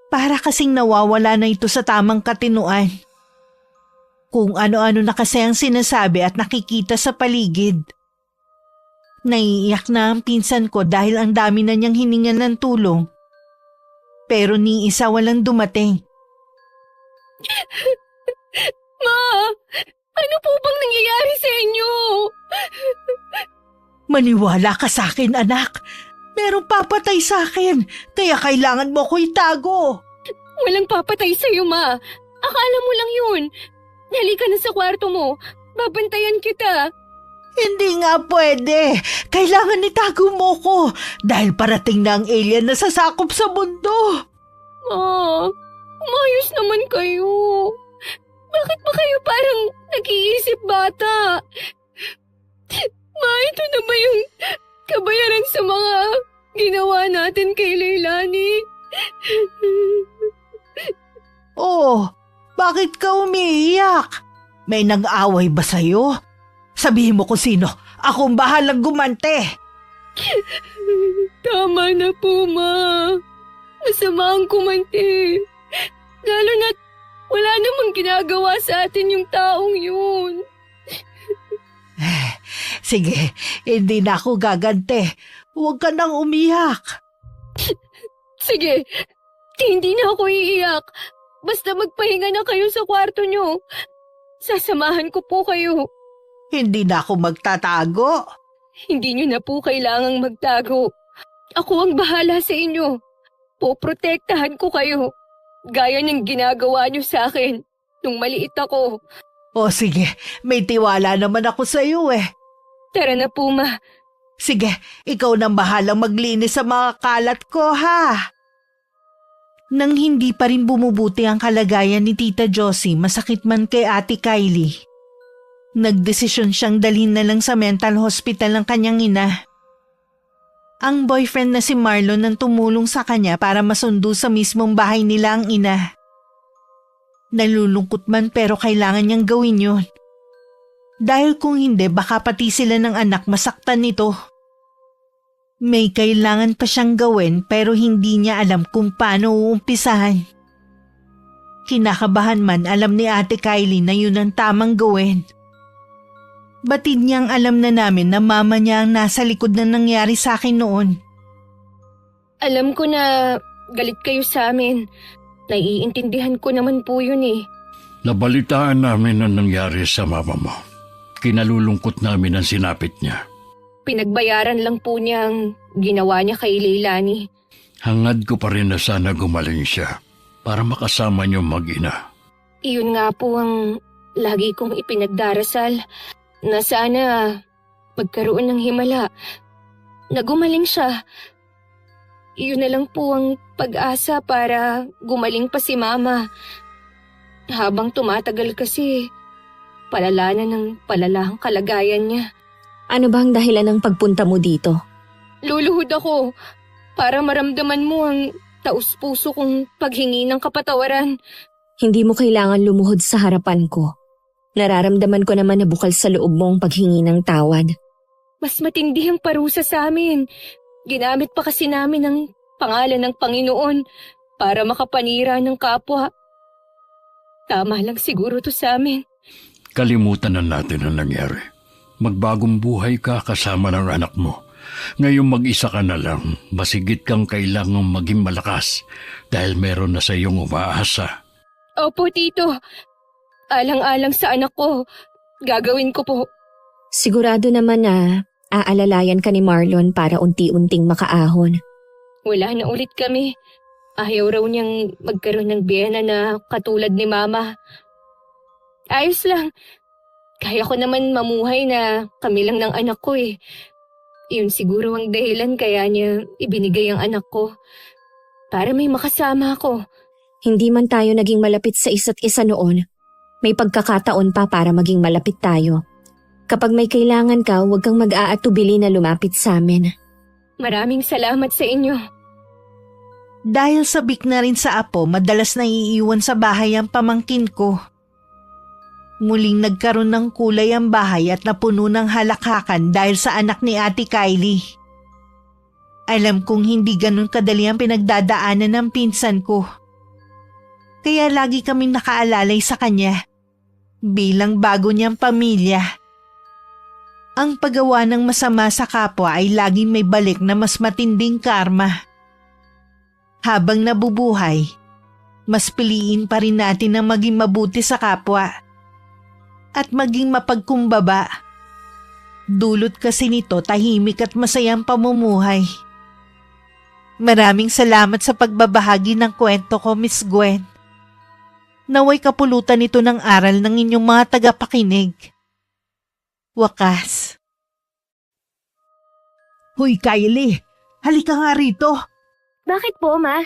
Speaker 1: Para kasing nawawala na ito sa tamang katinuan. Kung ano-ano na kasi ang sinasabi at nakikita sa paligid. Naiiyak na ang pinsan ko dahil ang dami na niyang hiningan ng tulong. Pero ni isa walang dumating.
Speaker 4: Ma! Ano po bang nangyayari sa inyo?
Speaker 1: Maniwala ka sa akin, anak. Merong papatay sa akin, kaya kailangan mo ko itago.
Speaker 4: Walang papatay sa'yo, Ma. Akala mo lang yun. Halika na sa kwarto mo. Babantayan kita.
Speaker 1: Hindi nga pwede. Kailangan itago mo ko dahil parating na ang alien na sasakop sa mundo.
Speaker 4: Ma, umayos naman kayo. Bakit ba kayo parang nag-iisip bata? Ma, ito na ba yung kabayaran sa mga ginawa natin kay Leilani?
Speaker 1: Oh, bakit ka umiiyak? May nag-away ba sa'yo? Sabihin mo kung sino. Akong bahalang gumante.
Speaker 4: Tama na po, Ma. Masama ang kumante. Lalo na't wala namang ginagawa sa atin yung taong yun.
Speaker 1: Sige, hindi na ako gagante. Huwag ka nang umiyak.
Speaker 4: Sige, hindi na ako iiyak. Basta magpahinga na kayo sa kwarto nyo. Sasamahan ko po kayo.
Speaker 1: Hindi na ako magtatago.
Speaker 4: Hindi nyo na po kailangang magtago. Ako ang bahala sa inyo. Poprotektahan ko kayo. Gaya ng ginagawa nyo sa akin nung maliit ako.
Speaker 1: O sige, may tiwala naman ako sa iyo eh.
Speaker 4: Tara na po, Ma.
Speaker 1: Sige, ikaw nang bahalang maglinis sa mga kalat ko ha. Nang hindi pa rin bumubuti ang kalagayan ni Tita Josie, masakit man kay Ate Kylie. Nagdesisyon siyang dalhin na lang sa mental hospital ang kanyang ina. Ang boyfriend na si Marlon ang tumulong sa kanya para masundo sa mismong bahay nila ang ina. Nalulungkot man pero kailangan niyang gawin yun. Dahil kung hindi baka pati sila ng anak masaktan nito. May kailangan pa siyang gawin pero hindi niya alam kung paano uumpisahan. Kinakabahan man alam ni Ate Kylie na yun ang tamang gawin. Batid niyang alam na namin na mama niya ang nasa likod na nangyari sa akin noon.
Speaker 4: Alam ko na galit kayo sa amin. Naiintindihan ko naman po yun eh.
Speaker 3: Nabalitaan namin ang nangyari sa mama mo. Kinalulungkot namin ang sinapit niya.
Speaker 4: Pinagbayaran lang po niya ang ginawa niya kay Leilani.
Speaker 3: Hangad ko pa rin na sana gumaling siya para makasama niyo mag-ina.
Speaker 4: Iyon nga po ang lagi kong ipinagdarasal na sana magkaroon ng himala na gumaling siya. Iyon na lang po ang pag-asa para gumaling pa si Mama. Habang tumatagal kasi, palala na ng palala ang kalagayan niya.
Speaker 2: Ano ba ang dahilan ng pagpunta mo dito?
Speaker 4: Luluhod ako para maramdaman mo ang taus-puso kong paghingi ng kapatawaran.
Speaker 2: Hindi mo kailangan lumuhod sa harapan ko. Nararamdaman ko naman na bukal sa loob mo ang paghingi ng tawad.
Speaker 4: Mas matindi ang parusa sa amin. Ginamit pa kasi namin ang pangalan ng Panginoon para makapanira ng kapwa. Tama lang siguro to sa amin.
Speaker 3: Kalimutan na natin ang nangyari. Magbagong buhay ka kasama ng anak mo. Ngayon mag-isa ka na lang, masigit kang kailangang maging malakas dahil meron na sa iyong umaasa.
Speaker 4: Opo, Tito. Alang-alang sa anak ko. Gagawin ko po.
Speaker 2: Sigurado naman na aalalayan ka ni Marlon para unti-unting makaahon.
Speaker 4: Wala na ulit kami. Ayaw raw niyang magkaroon ng biyena na katulad ni Mama. Ayos lang. Kaya ko naman mamuhay na kami lang ng anak ko eh. Yun siguro ang dahilan kaya niya ibinigay ang anak ko. Para may makasama ako.
Speaker 2: Hindi man tayo naging malapit sa isa't isa noon, may pagkakataon pa para maging malapit tayo. Kapag may kailangan ka, huwag kang mag-aatubili na lumapit sa amin.
Speaker 4: Maraming salamat sa inyo.
Speaker 1: Dahil sabik na rin sa apo, madalas na iiwan sa bahay ang pamangkin ko. Muling nagkaroon ng kulay ang bahay at napuno ng halakhakan dahil sa anak ni Ate Kylie. Alam kong hindi ganun kadali ang pinagdadaanan ng pinsan ko. Kaya lagi kaming nakaalalay sa kanya bilang bago niyang pamilya. Ang paggawa ng masama sa kapwa ay laging may balik na mas matinding karma. Habang nabubuhay, mas piliin pa rin natin na maging mabuti sa kapwa at maging mapagkumbaba. Dulot kasi nito tahimik at masayang pamumuhay. Maraming salamat sa pagbabahagi ng kwento ko, Miss Gwen. Naway kapulutan ito ng aral ng inyong mga tagapakinig. Wakas. Hoy Kylie, halika nga rito.
Speaker 4: Bakit po, Ma?